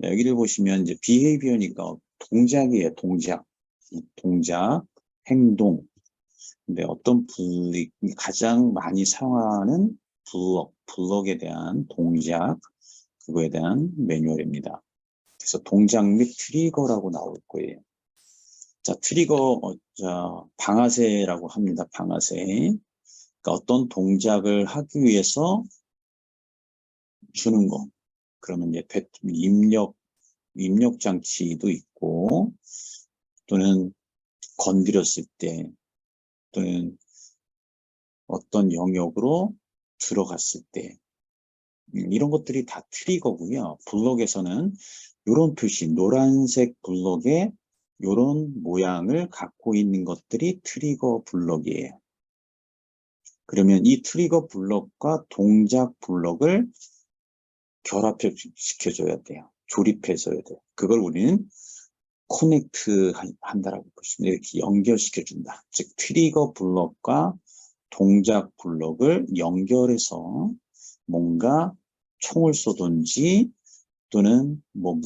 여기를 보시면 이제 behavior니까 동작이에요. 동작, 행동. 근데 어떤 가장 많이 사용하는 블럭에 대한 동작, 그거에 대한 매뉴얼입니다. 그래서 동작 및 트리거라고 나올 거예요. 자, 트리거, 방아쇠라고 합니다. 방아쇠. 그러니까 어떤 동작을 하기 위해서 주는 거. 그러면 이제 입력 장치도 있고, 또는 건드렸을 때, 또는 어떤 영역으로 들어갔을 때, 이런 것들이 다 트리거고요. 블럭에서는 이런 표시, 노란색 블럭에 이런 모양을 갖고 있는 것들이 트리거 블럭이에요. 그러면 이 트리거 블럭과 동작 블럭을 결합시켜줘야 돼요. 조립해줘야 돼요. 그걸 우리는 커넥트 한다라고 보시면 이렇게 연결시켜준다. 즉 트리거 블럭과 동작 블럭을 연결해서 뭔가 총을 쏘든지 또는 뭐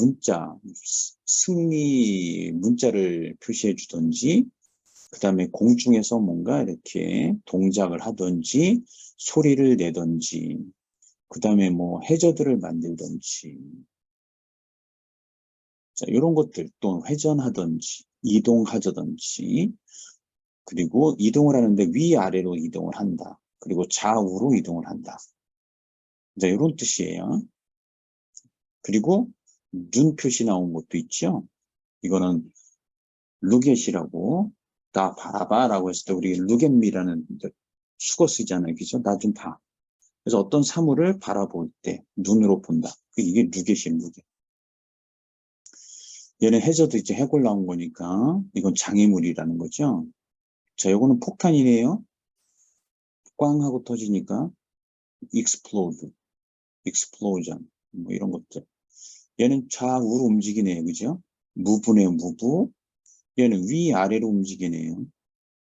승리 문자를 표시해 주든지 그 다음에 공중에서 뭔가 이렇게 동작을 하든지 소리를 내든지 그 다음에 뭐 해저드를 만들든지 자, 이런 것들 또 회전하든지 이동하든지 그리고 이동을 하는데 위아래로 이동을 한다. 그리고 좌우로 이동을 한다. 자, 이런 뜻이에요. 그리고 눈 표시 나온 것도 있죠. 이거는 루겟이라고 나 바라봐라고 했을 때 우리 루겟미라는 수거 쓰잖아요. 그죠? 나 좀 봐. 그래서 어떤 사물을 바라볼 때 눈으로 본다. 이게 루겟이에요. 루겟. 얘는 해저도 이제 해골 나온 거니까 이건 장애물이라는 거죠. 자, 요거는 폭탄이네요. 꽝 하고 터지니까 explosion 뭐 이런 것들. 얘는 좌우로 움직이네요. 그죠? 무브네요. 무브. 얘는 위아래로 움직이네요.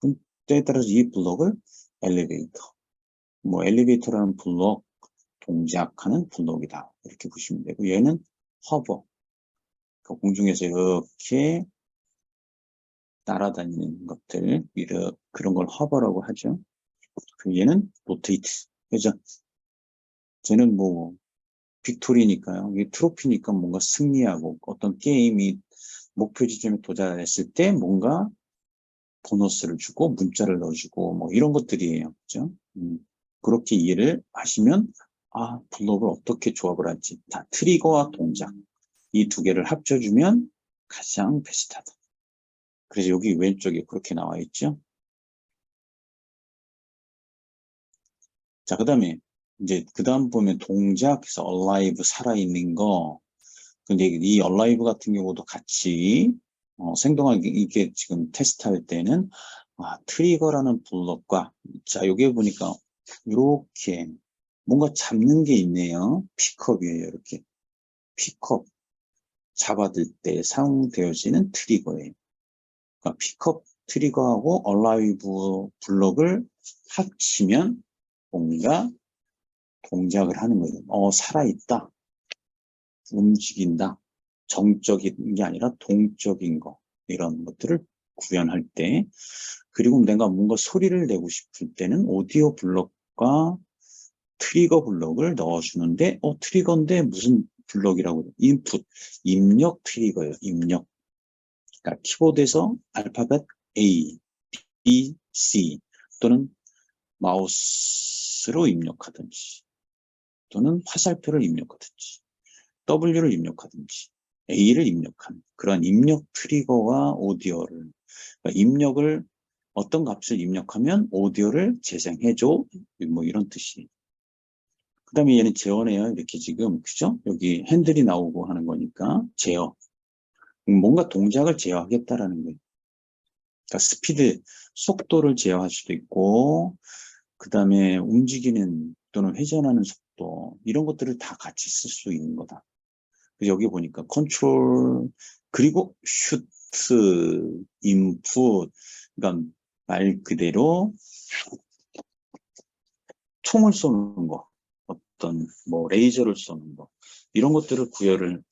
그럼 때에 따라서 이 블럭을 엘리베이터. 뭐 엘리베이터라는 블럭, 동작하는 블럭이다. 이렇게 보시면 되고 얘는 허버. 그러니까 공중에서 이렇게 날아다니는 것들, 그런 걸 허버라고 하죠. 그리고 얘는 로테이트. 그죠? 쟤는 뭐 빅토리니까요. 이게 트로피니까 뭔가 승리하고 어떤 게임이 목표 지점에 도달했을 때 뭔가 보너스를 주고 문자를 넣어주고 뭐 이런 것들이에요. 그죠? 그렇게 이해를 하시면 블럭을 어떻게 조합을 할지 다 트리거와 동작 이 두 개를 합쳐주면 가장 베스트하다. 그래서 여기 왼쪽에 그렇게 나와 있죠. 자, 그 다음에 이제 그 다음 보면 동작에서 alive 살아있는 거. 근데 이 alive 같은 경우도 같이 생동하게 이게 지금 테스트할 때는 트리거라는 블럭과 자 여기 보니까 이렇게 뭔가 잡는 게 있네요. 픽업이에요. 이렇게 픽업 잡아들 때 사용되어지는 트리거예요. 그러니까 픽업 트리거하고 얼라이브 블럭을 합치면 뭔가 동작을 하는 거예요. 살아있다. 움직인다. 정적인 게 아니라 동적인 거. 이런 것들을 구현할 때 그리고 내가 뭔가 소리를 내고 싶을 때는 오디오 블럭과 트리거 블럭을 넣어주는데 트리거인데 무슨 블럭이라고 해요? 인풋, 입력 트리거예요. 입력. 그러니까 키보드에서 알파벳 A, B, C 또는 마우스로 입력하든지 또는 화살표를 입력하든지 W를 입력하든지 A를 입력하는 그런 입력 트리거와 오디오를 그러니까 입력을 어떤 값을 입력하면 오디오를 재생해줘 뭐 이런 뜻이에요. 그 다음에 얘는 제어네요. 이렇게 지금 그죠? 여기 핸들이 나오고 하는 거니까 제어. 뭔가 동작을 제어하겠다라는 거예요. 그러니까 스피드, 속도를 제어할 수도 있고 그 다음에 움직이는 또는 회전하는 속도 이런 것들을 다 같이 쓸 수 있는 거다. 그래서 여기 보니까 컨트롤 그리고 슈트, 인풋 그러니까 말 그대로 총을 쏘는 거 어떤 뭐 레이저를 쏘는 거 이런 것들을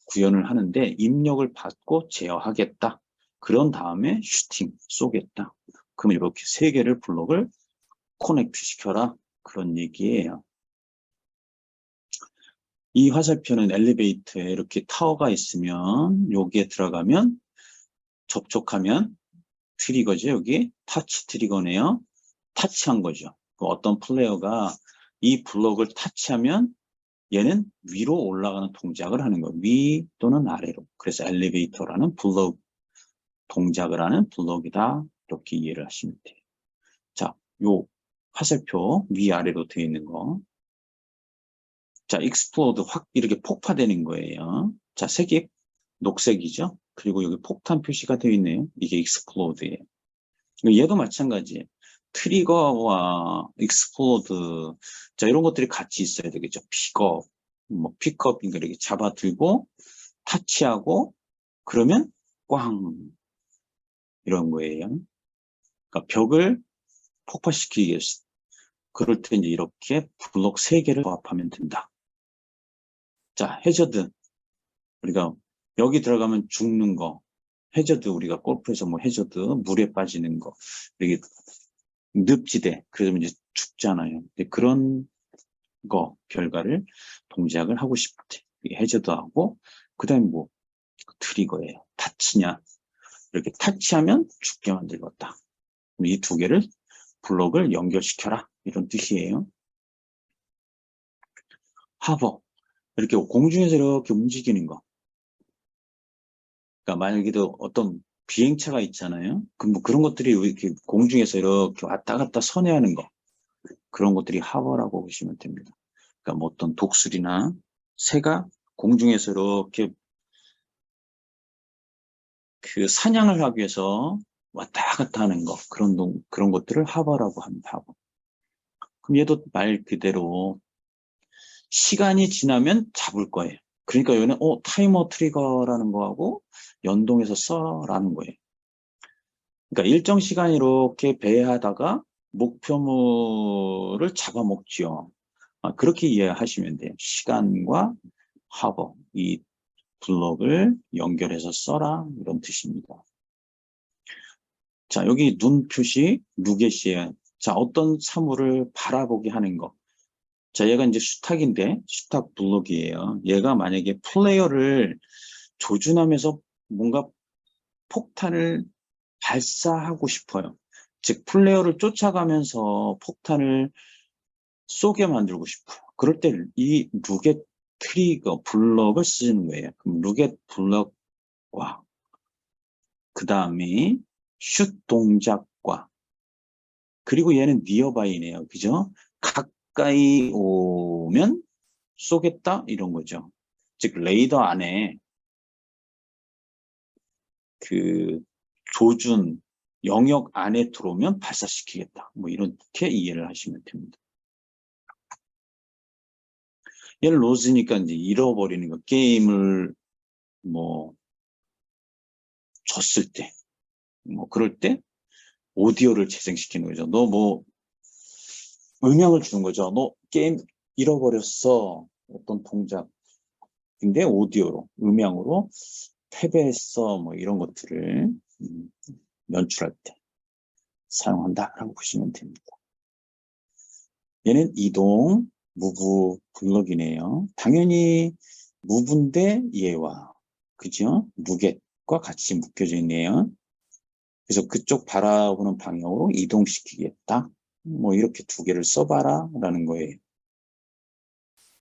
구현을 하는데 입력을 받고 제어하겠다. 그런 다음에 슈팅, 쏘겠다. 그럼 이렇게 세 개를 블록을 커넥트 시켜라. 그런 얘기예요. 이 화살표는 엘리베이터에 이렇게 타워가 있으면 여기에 들어가면 접촉하면 트리거죠. 여기 타치 트리거네요. 타치한 거죠. 어떤 플레이어가 이 블록을 타치하면 얘는 위로 올라가는 동작을 하는 거예요. 위 또는 아래로. 그래서 엘리베이터라는 블록 동작을 하는 블록이다. 이렇게 이해를 하시면 돼요. 자, 요 화살표 위아래로 되어 있는 거. 자, explode 확 이렇게 폭파되는 거예요. 자, 색이 녹색이죠. 그리고 여기 폭탄 표시가 되어 있네요. 이게 explode예요. 얘도 마찬가지예요. 트리거와 explode, 자, 이런 것들이 같이 있어야 되겠죠. 픽업, 뭐 픽업, 이렇게 잡아들고 타치하고 그러면 꽝 이런 거예요. 그러니까 벽을 폭파시키기 위해서. 그럴 때 이제 이렇게 블록 3개를 조합하면 된다. 자, 해저드. 우리가 여기 들어가면 죽는 거. 해저드, 우리가 골프에서 뭐 해저드, 물에 빠지는 거. 이게 늪지대. 그래서 이제 죽잖아요. 그런 거, 결과를 동작을 하고 싶을 때. 해저드하고, 그 다음에 뭐, 트리거예요. 타치냐. 이렇게 타치하면 죽게 만들었다. 이 두 개를 블록을 연결시켜라. 이런 뜻이에요. 하버. 이렇게 공중에서 이렇게 움직이는 거. 그러니까 만약에 어떤 비행차가 있잖아요. 뭐 그런 것들이 이렇게 공중에서 이렇게 왔다 갔다 선회하는 거. 그런 것들이 하버라고 보시면 됩니다. 그러니까 뭐 어떤 독수리나 새가 공중에서 이렇게 그 사냥을 하기 위해서 왔다 갔다 하는 거. 그런 것들을 하버라고 합니다. 하버. 그럼 얘도 말 그대로 시간이 지나면 잡을 거예요. 그러니까 여기는 타이머 트리거라는 거하고 연동해서 써라는 거예요. 그러니까 일정 시간 이렇게 배회하다가 목표물을 잡아먹지요. 그렇게 이해하시면 돼요. 시간과 하버, 이 블록을 연결해서 써라 이런 뜻입니다. 자, 여기 눈 표시 누겟이에요. 자, 어떤 사물을 바라보게 하는 거. 자, 얘가 이제 수탉인데 수탉 블록이에요. 얘가 만약에 플레이어를 조준하면서 뭔가 폭탄을 발사하고 싶어요. 즉 플레이어를 쫓아가면서 폭탄을 쏘게 만들고 싶어요. 그럴 때 이 루겟 트리거 블럭을 쓰는 거예요. 그럼 루겟 블럭과 그 다음에 슛 동작과 그리고 얘는 니어바이네요. 그죠? 가까이 오면 쏘겠다 이런 거죠. 즉 레이더 안에 그 조준 영역 안에 들어오면 발사시키겠다. 뭐 이렇게 이해를 하시면 됩니다. 얘를 로즈니까 이제 잃어버리는 거. 게임을 뭐 졌을 때, 뭐 그럴 때 오디오를 재생시키는 거죠. 너 뭐 음향을 주는 거죠. 너 게임 잃어버렸어. 어떤 동작. 근데 오디오로, 음향으로 패배했어. 뭐 이런 것들을 연출할 때 사용한다라고 보시면 됩니다. 얘는 이동, 무브 블럭이네요. 당연히 무브인데 얘와 그죠? 무겟과 같이 묶여져 있네요. 그래서 그쪽 바라보는 방향으로 이동시키겠다. 뭐 이렇게 두 개를 써봐라 라는 거예요.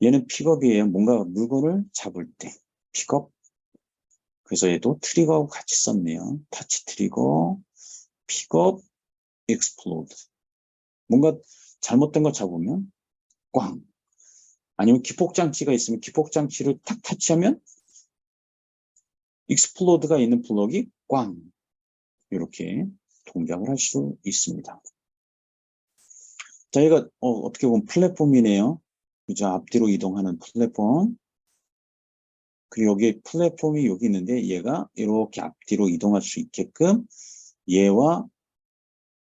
얘는 픽업이에요. 뭔가 물건을 잡을 때 픽업. 그래서 얘도 트리거하고 같이 썼네요. 타치 트리거, 픽업, 익스플로드. 뭔가 잘못된 거 잡으면 꽝. 아니면 기폭장치가 있으면 기폭장치를 탁 타치하면 익스플로드가 있는 블럭이 꽝. 이렇게 동작을 할 수 있습니다. 자, 얘가 어떻게 보면 플랫폼이네요. 그죠? 앞뒤로 이동하는 플랫폼. 그리고 여기 플랫폼이 여기 있는데 얘가 이렇게 앞뒤로 이동할 수 있게끔 얘와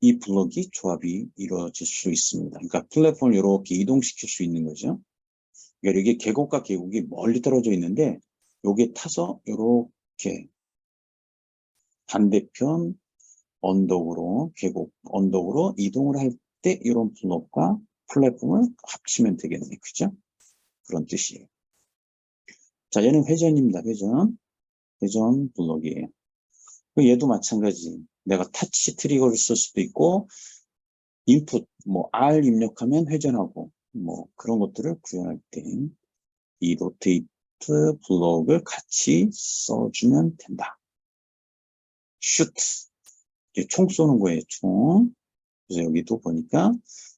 이 블럭이 조합이 이루어질 수 있습니다. 그러니까 플랫폼을 이렇게 이동시킬 수 있는 거죠. 그러니까 이게 계곡과 계곡이 멀리 떨어져 있는데 여기에 타서 이렇게 반대편 언덕으로 계곡 언덕으로 이동을 할 때 이런 블록과 플랫폼을 합치면 되겠네. 그죠? 그런 뜻이에요. 자, 얘는 회전입니다. 회전 블록이에요. 얘도 마찬가지. 내가 타치 트리거를 쓸 수도 있고 인풋 뭐 R 입력하면 회전하고 뭐 그런 것들을 구현할 때 이 로테이트 블록을 같이 써주면 된다. 슈트 총 쏘는 거예요. 총. 그래서 여기도 보니까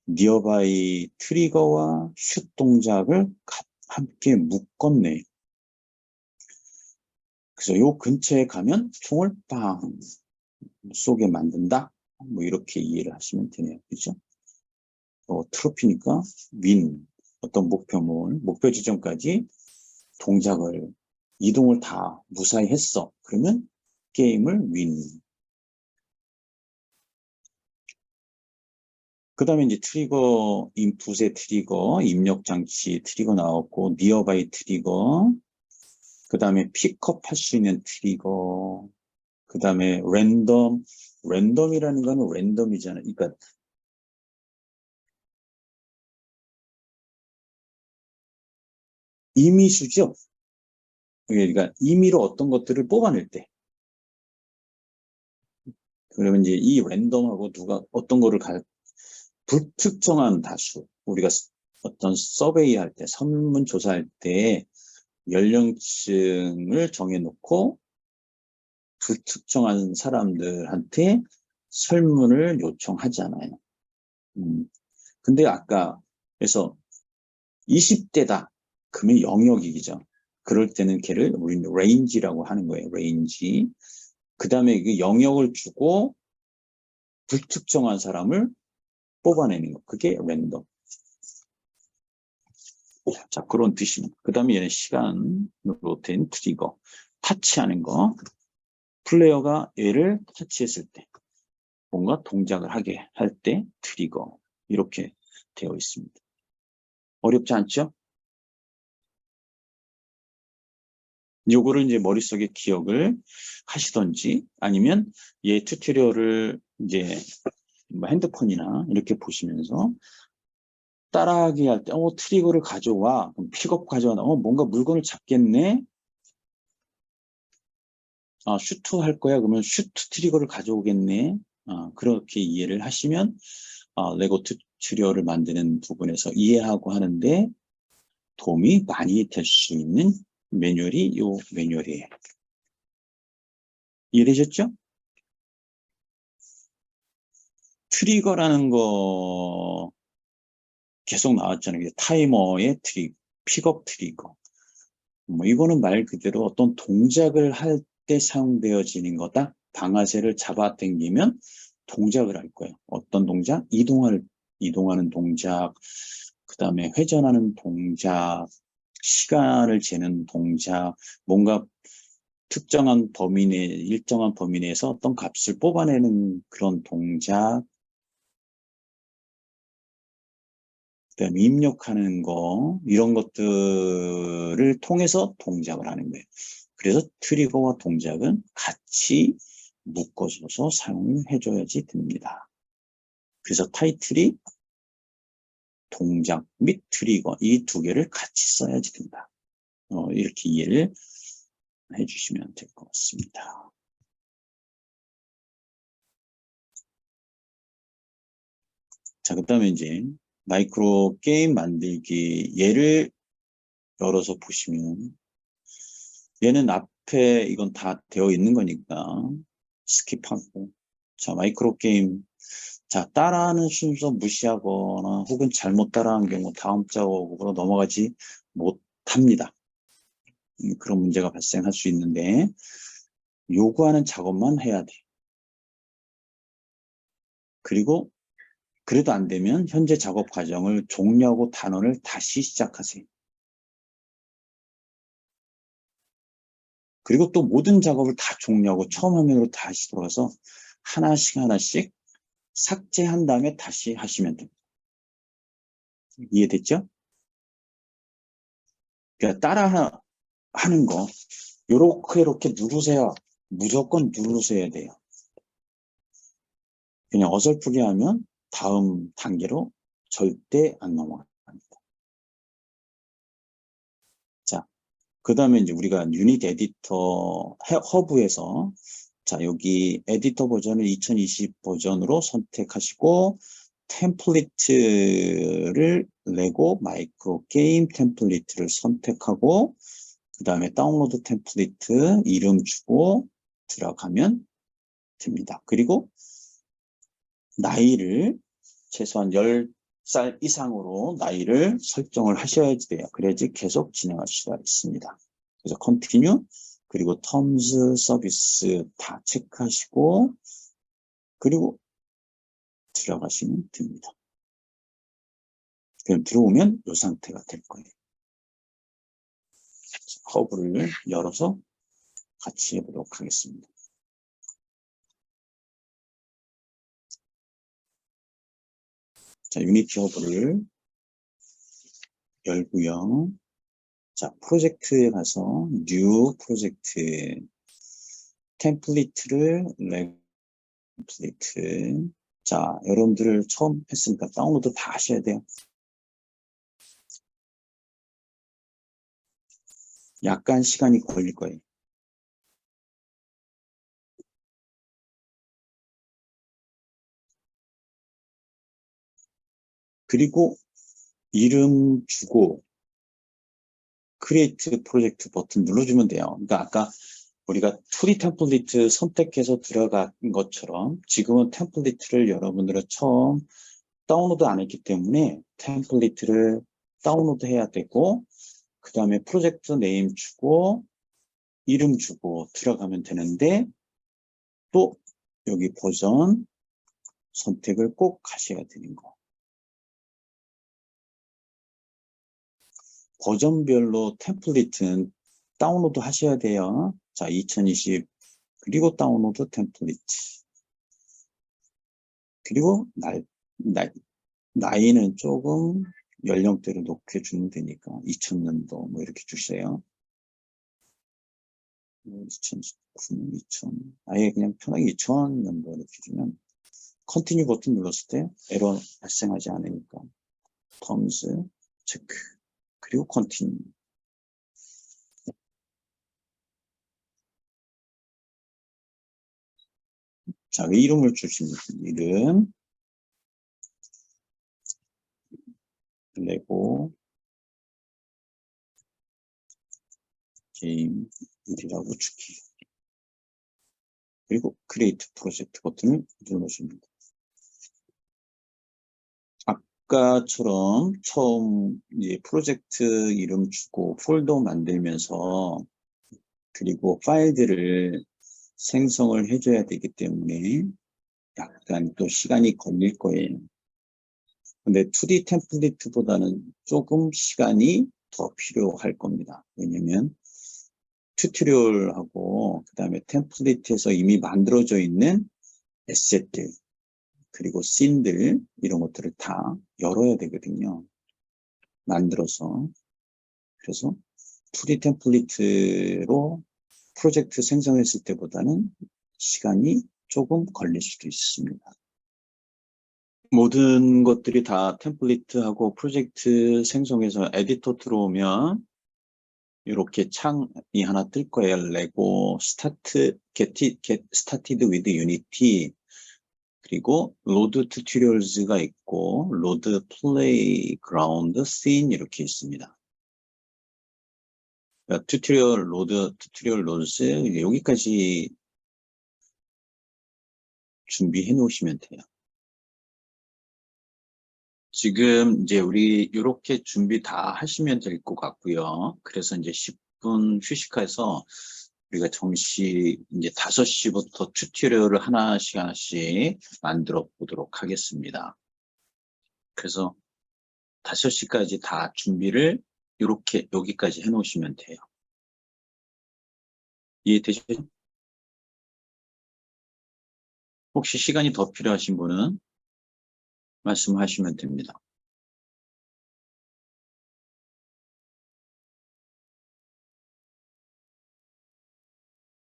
니어바이 트리거와 슛 동작을 함께 묶었네. 그래서 요 근처에 가면 총을 빵 쏘게 만든다. 뭐 이렇게 이해를 하시면 되네요. 그죠? 트로피니까 어떤 목표 지점까지 동작을 이동을 다 무사히 했어. 그러면 게임을 윈. 그 다음에 이제 트리거, 인풋의 트리거, 입력 장치 트리거 나왔고, 니어바이 트리거, 그 다음에 픽업 할 수 있는 트리거, 그 다음에 랜덤이라는 거는 랜덤이잖아요. 그러니까 임의수죠. 그러니까 임의로 어떤 것들을 뽑아낼 때. 그러면 이제 이 랜덤하고 누가 어떤 거를 불특정한 다수. 우리가 어떤 서베이 할 때, 설문조사할 때 연령층을 정해놓고 불특정한 사람들한테 설문을 요청하잖아요. 근데 아까 그래서 20대다. 그러면 영역이죠. 그럴 때는 걔를 우리는 레인지라고 하는 거예요. 레인지. 그 다음에 그 영역을 주고 불특정한 사람을 뽑아내는 거. 그게 랜덤. 자, 그런 뜻입니다. 그 다음에 얘는 시간으로 된 트리거. 타치하는 거. 플레이어가 얘를 터치했을 때 뭔가 동작을 하게 할 때 트리거 이렇게 되어 있습니다. 어렵지 않죠? 요거를 이제 머릿속에 기억을 하시던지 아니면 얘 튜토리얼을 이제 뭐 핸드폰이나 이렇게 보시면서 따라하기 할 때 트리거를 가져와. 그럼 픽업 가져와. 뭔가 물건을 잡겠네. 슈트 할 거야. 그러면 슈트 트리거를 가져오겠네. 그렇게 이해를 하시면 레고 튜토리얼을 만드는 부분에서 이해하고 하는데 도움이 많이 될 수 있는 매뉴얼이 요 매뉴얼이에요. 이해되셨죠? 트리거라는 거 계속 나왔잖아요. 타이머의 픽업 트리거. 뭐 이거는 말 그대로 어떤 동작을 할 때 사용되어지는 거다. 방아쇠를 잡아 당기면 동작을 할 거예요. 어떤 동작? 이동하는 동작, 그 다음에 회전하는 동작, 시간을 재는 동작, 뭔가 일정한 범위 내에서 어떤 값을 뽑아내는 그런 동작, 그 다음에 입력하는 거, 이런 것들을 통해서 동작을 하는 거예요. 그래서 트리거와 동작은 같이 묶어줘서 사용을 해줘야지 됩니다. 그래서 타이틀이 동작 및 트리거 이 두 개를 같이 써야지 된다. 이렇게 이해를 해주시면 될 것 같습니다. 자, 그 다음에 이제 마이크로 게임 만들기 예를 열어서 보시면 얘는 앞에 이건 다 되어 있는 거니까 스킵하고 자 마이크로 게임 자 따라하는 순서 무시하거나 혹은 잘못 따라한 경우 다음 작업으로 넘어가지 못합니다. 그런 문제가 발생할 수 있는데 요구하는 작업만 해야 돼. 그리고 그래도 안 되면 현재 작업 과정을 종료하고 단원을 다시 시작하세요. 그리고 또 모든 작업을 다 종료하고 처음 화면으로 다시 돌아가서 하나씩 삭제한 다음에 다시 하시면 됩니다. 이해됐죠? 그냥 따라 하는 거 이렇게 누르세요. 무조건 누르셔야 돼요. 그냥 어설프게 하면 다음 단계로 절대 안 넘어갑니다. 자, 그 다음에 이제 우리가 유닛 에디터 허브에서 자, 여기 에디터 버전을 2020 버전으로 선택하시고 템플릿을 레고 마이크로 게임 템플릿을 선택하고 그 다음에 다운로드 템플릿 이름 주고 들어가면 됩니다. 그리고 나이를 최소한 10살 이상으로 나이를 설정을 하셔야 돼요. 그래야지 계속 진행할 수가 있습니다. 그래서 컨티뉴 그리고 텀즈 서비스 다 체크하시고 그리고 들어가시면 됩니다. 그럼 들어오면 이 상태가 될 거예요. 허브를 열어서 같이 해보도록 하겠습니다. 자, 유니티 허브를 열고요. 자, 프로젝트에 가서 뉴 프로젝트 템플릿을 템플릿. 자, 여러분들 처음 했으니까 다운로드 다 하셔야 돼요. 약간 시간이 걸릴 거예요. 그리고 이름 주고 크리에이트 프로젝트 버튼 눌러주면 돼요. 그러니까 아까 우리가 2D 템플릿 선택해서 들어간 것처럼 지금은 템플릿을 여러분들은 처음 다운로드 안 했기 때문에 템플릿을 다운로드 해야 되고 그 다음에 프로젝트 네임 주고 이름 주고 들어가면 되는데 또 여기 버전 선택을 꼭 하셔야 되는 거. 버전별로 템플릿은 다운로드 하셔야 돼요. 자, 2020 그리고 다운로드 템플릿 그리고 나이는 조금 연령대를 높여주면 되니까 2000년도 뭐 이렇게 주세요. 2019, 2000 아예 그냥 편하게 2000년도 이렇게 주면 컨티뉴 버튼 눌렀을 때 에러 발생하지 않으니까 텀스 체크 그리고 컨티뉴. 자, 이름을 주시면 이름 레고 게임 1이라고 주기. 그리고 크리에이트 프로젝트 버튼을 눌러줍니다. 아까처럼 처음 이제 프로젝트 이름 주고 폴더 만들면서 그리고 파일들을 생성을 해줘야 되기 때문에 약간 또 시간이 걸릴 거예요. 근데 2D 템플릿보다는 조금 시간이 더 필요할 겁니다. 왜냐면 튜토리얼하고 그 다음에 템플릿에서 이미 만들어져 있는 에셋들 그리고 씬들 이런 것들을 다 열어야 되거든요. 만들어서 그래서 2D 템플릿으로 프로젝트 생성했을 때보다는 시간이 조금 걸릴 수도 있습니다. 모든 것들이 다 템플릿하고 프로젝트 생성해서 에디터 들어오면 이렇게 창이 하나 뜰 거예요. 레고 스타트 get started with Unity 그리고 로드 튜토리얼즈가 있고 로드 플레이그라운드 씬 이렇게 있습니다. 그러니까 튜토리얼 로드 여기까지 준비해 놓으시면 돼요. 지금 이제 우리 이렇게 준비 다 하시면 될 것 같고요. 그래서 이제 10분 휴식해서 우리가 정시 이제 5시부터 튜토리얼을 하나씩 만들어 보도록 하겠습니다. 그래서 5시까지 다 준비를 이렇게 여기까지 해 놓으시면 돼요. 이해되시죠? 혹시 시간이 더 필요하신 분은 말씀하시면 됩니다.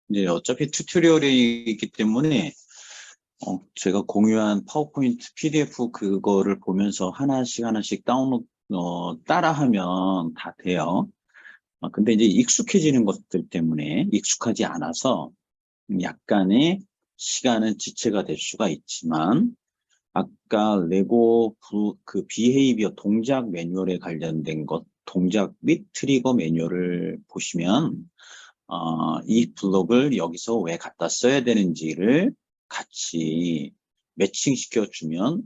이제 어차피 튜토리얼이기 때문에 제가 공유한 파워포인트 PDF 그거를 보면서 하나씩 다운로드 따라하면 다 돼요. 근데 이제 익숙해지는 것들 때문에 익숙하지 않아서 약간의 시간은 지체가 될 수가 있지만 아까 레고 그 비헤이비어 동작 매뉴얼에 관련된 것, 동작 및 트리거 매뉴얼을 보시면 이 블록을 여기서 왜 갖다 써야 되는지를 같이 매칭시켜 주면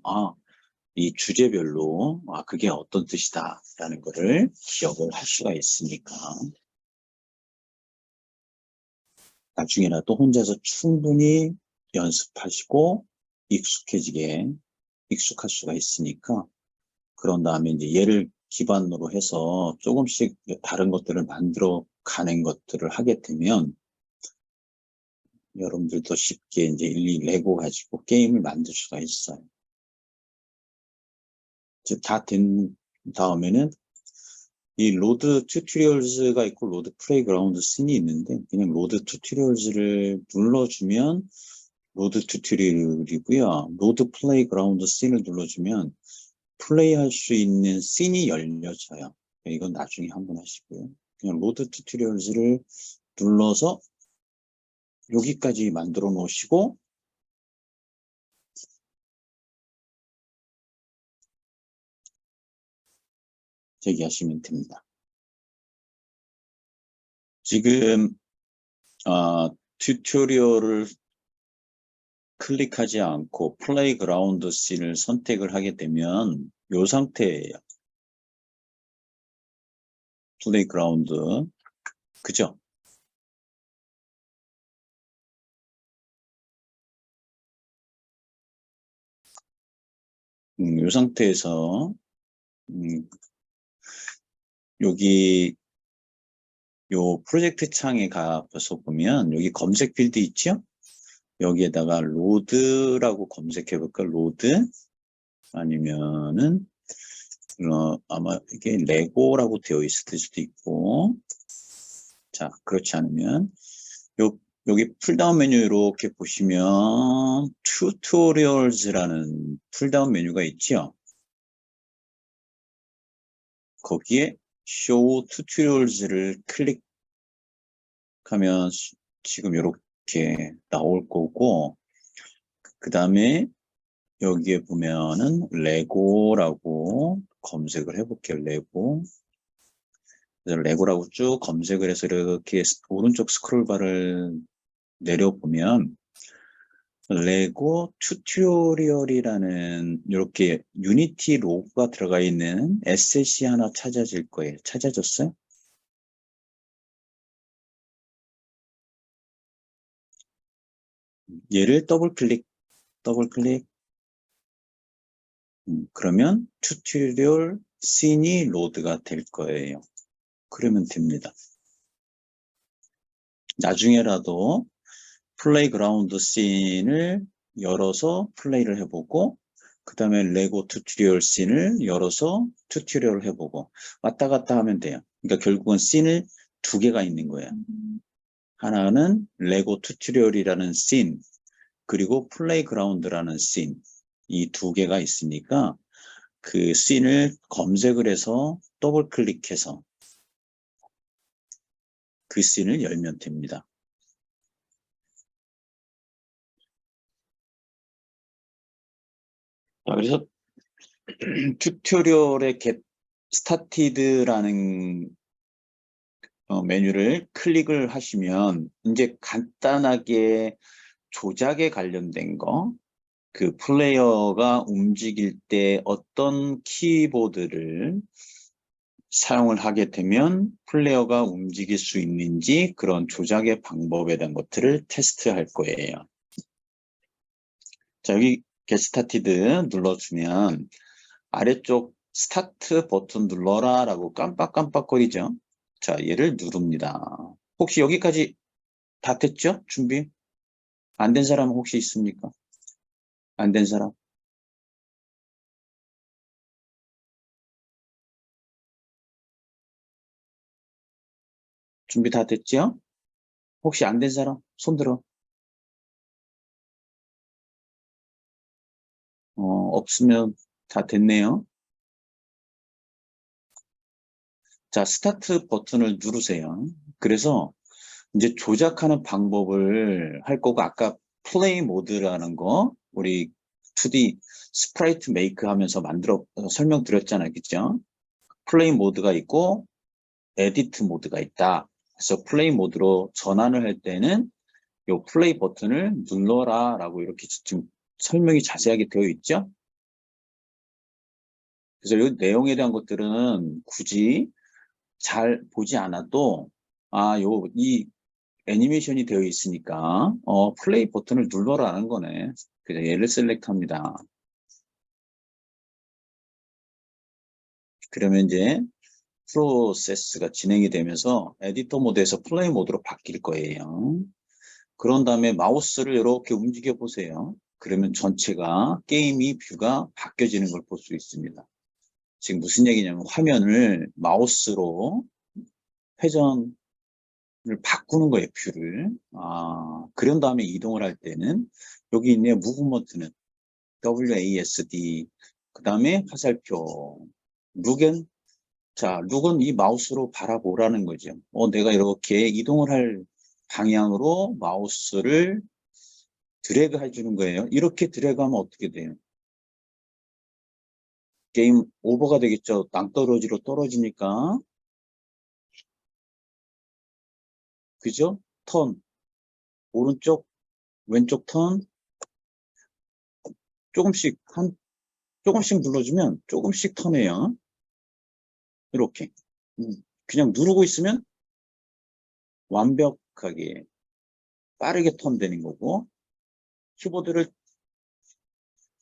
이 주제별로 그게 어떤 뜻이다 라는 거를 기억을 할 수가 있으니까 나중에라도 혼자서 충분히 연습하시고 익숙할 수가 있으니까 그런 다음에 이제 얘를 기반으로 해서 조금씩 다른 것들을 만들어 가는 것들을 하게 되면 여러분들도 쉽게 이제 일일이 레고 가지고 게임을 만들 수가 있어요. 이제 다 된 다음에는 이 로드 튜토리얼즈가 있고 로드 플레이그라운드 씬이 있는데 그냥 로드 튜토리얼즈를 눌러주면 로드 튜토리얼이고요. 로드 플레이그라운드 씬을 눌러주면 플레이할 수 있는 씬이 열려져요. 이건 나중에 한번 하시고요. 그냥 로드 튜토리얼즈를 눌러서 여기까지 만들어 놓으시고 제기하시면 됩니다. 지금 튜토리얼을 클릭하지 않고 플레이그라운드 씬을 선택을 하게 되면 이 상태예요. 플레이그라운드 그죠? 이 상태에서 여기 요 프로젝트 창에 가서 보면 여기 검색 필드 있죠? 여기에다가 로드라고 검색해 볼까? 로드 아니면은 아마 이게 레고라고 되어 있을 수도 있고 자 그렇지 않으면 여기 풀다운 메뉴 이렇게 보시면 튜토리얼즈라는 풀다운 메뉴가 있죠. 거기에 show tutorials를 클릭하면 지금 이렇게 나올 거고 그 다음에 여기에 보면은 레고라고 검색을 해볼게요. 레고. 그래서 레고라고 쭉 검색을 해서 이렇게 오른쪽 스크롤바를 내려보면 레고 튜토리얼이라는 이렇게 유니티 로고가 들어가 있는 에셋이 하나 찾아질 거예요. 찾아졌어요? 얘를 더블 클릭. 그러면 튜토리얼 씬이 로드가 될 거예요. 그러면 됩니다. 나중에라도 플레이그라운드 씬을 열어서 플레이를 해보고 그 다음에 레고 튜토리얼 씬을 열어서 튜토리얼을 해보고 왔다 갔다 하면 돼요. 그러니까 결국은 씬을 두 개가 있는 거예요. 하나는 레고 튜토리얼이라는 씬 그리고 플레이그라운드라는 씬 이 두 개가 있으니까 그 씬을 검색을 해서 더블 클릭해서 그 씬을 열면 됩니다. 자, 그래서 튜토리얼에 get started라는 메뉴를 클릭을 하시면 이제 간단하게 조작에 관련된 거, 그 플레이어가 움직일 때 어떤 키보드를 사용을 하게 되면 플레이어가 움직일 수 있는지 그런 조작의 방법에 대한 것들을 테스트할 거예요. 자, 여기 Get Started 눌러주면 아래쪽 스타트 버튼 눌러라 라고 깜빡깜빡거리죠. 자, 얘를 누릅니다. 혹시 여기까지 다 됐죠? 준비? 안 된 사람 혹시 있습니까? 안 된 사람? 준비 다 됐죠? 혹시 안 된 사람? 손 들어. 없으면 다 됐네요. 자, 스타트 버튼을 누르세요. 그래서 이제 조작하는 방법을 할 거고, 아까 플레이 모드라는 거, 우리 2D 스프라이트 메이크 하면서 설명드렸잖아요. 그죠? 플레이 모드가 있고, 에디트 모드가 있다. 그래서 플레이 모드로 전환을 할 때는 이 플레이 버튼을 눌러라 라고 이렇게 지금 설명이 자세하게 되어 있죠. 그래서 이 내용에 대한 것들은 굳이 잘 보지 않아도 이 애니메이션이 되어 있으니까 플레이 버튼을 눌러라는 거네. 그래서 얘를 셀렉트합니다. 그러면 이제 프로세스가 진행이 되면서 에디터 모드에서 플레이 모드로 바뀔 거예요. 그런 다음에 마우스를 이렇게 움직여 보세요. 그러면 전체가 게임이 뷰가 바뀌어지는 걸 볼 수 있습니다. 지금 무슨 얘기냐면 화면을 마우스로 회전을 바꾸는 거예요, 뷰를. 그런 다음에 이동을 할 때는 여기 있네요, 무브먼트는 WASD, 그 다음에 화살표, 룩은, 자, 룩은 이 마우스로 바라보라는 거죠. 내가 이렇게 이동을 할 방향으로 마우스를 드래그 해주는 거예요. 이렇게 드래그하면 어떻게 돼요? 게임 오버가 되겠죠. 낭떠러지로 떨어지니까. 그죠? 턴, 오른쪽, 왼쪽 턴, 조금씩 눌러주면 조금씩 턴해요. 이렇게. 그냥 누르고 있으면 완벽하게 빠르게 턴되는 거고, 키보드를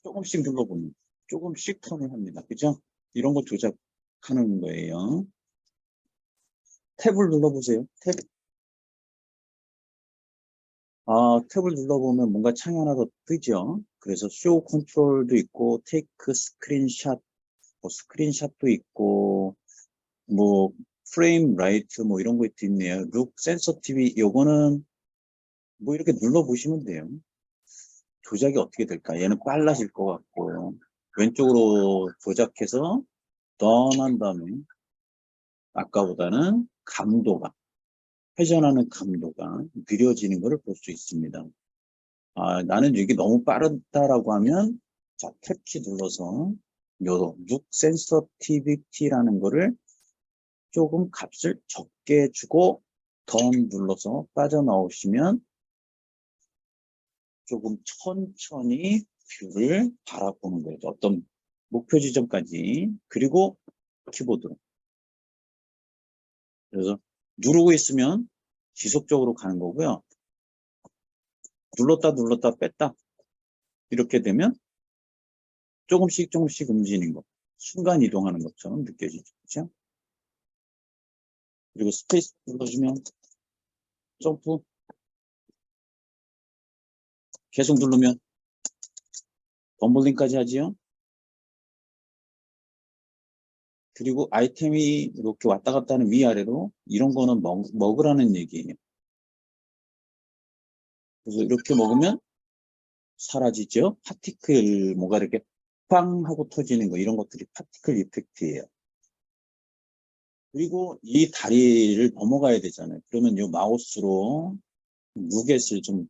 조금씩 눌러보면 조금씩 턴을 합니다. 그죠? 이런 거 조작하는 거예요. 탭을 눌러보세요. 탭을 눌러보면 뭔가 창이 하나 더 뜨죠. 그래서 쇼 컨트롤도 있고, 테이크 스크린샷, 스크린샷도 있고, 뭐, 프레임 라이트, 뭐 이런 거 있네요. 룩 센서티비, 요거는 뭐 이렇게 눌러보시면 돼요. 조작이 어떻게 될까? 얘는 빨라질 것 같고, 왼쪽으로 조작해서 턴한 다음에, 아까보다는 회전하는 감도가 느려지는 것을 볼 수 있습니다. 나는 이게 너무 빠르다라고 하면, 자, 탭키 눌러서, 요, 룩 센서티비티라는 거를 조금 값을 적게 주고, 던 눌러서 빠져나오시면, 조금 천천히 뷰를 바라보는 거죠. 어떤 목표 지점까지. 그리고 키보드로. 그래서 누르고 있으면 지속적으로 가는 거고요. 눌렀다 뺐다. 이렇게 되면 조금씩 움직이는 거. 순간 이동하는 것처럼 느껴지죠. 그렇죠? 그리고 스페이스 눌러주면 점프. 계속 누르면 덤블링까지 하지요. 그리고 아이템이 이렇게 왔다 갔다 하는 위아래로 이런 거는 먹으라는 얘기예요. 그래서 이렇게 먹으면 사라지죠. 파티클, 뭐가 이렇게 빵 하고 터지는 거, 이런 것들이 파티클 이펙트예요. 그리고 이 다리를 넘어가야 되잖아요. 그러면 이 마우스로 무겟을 좀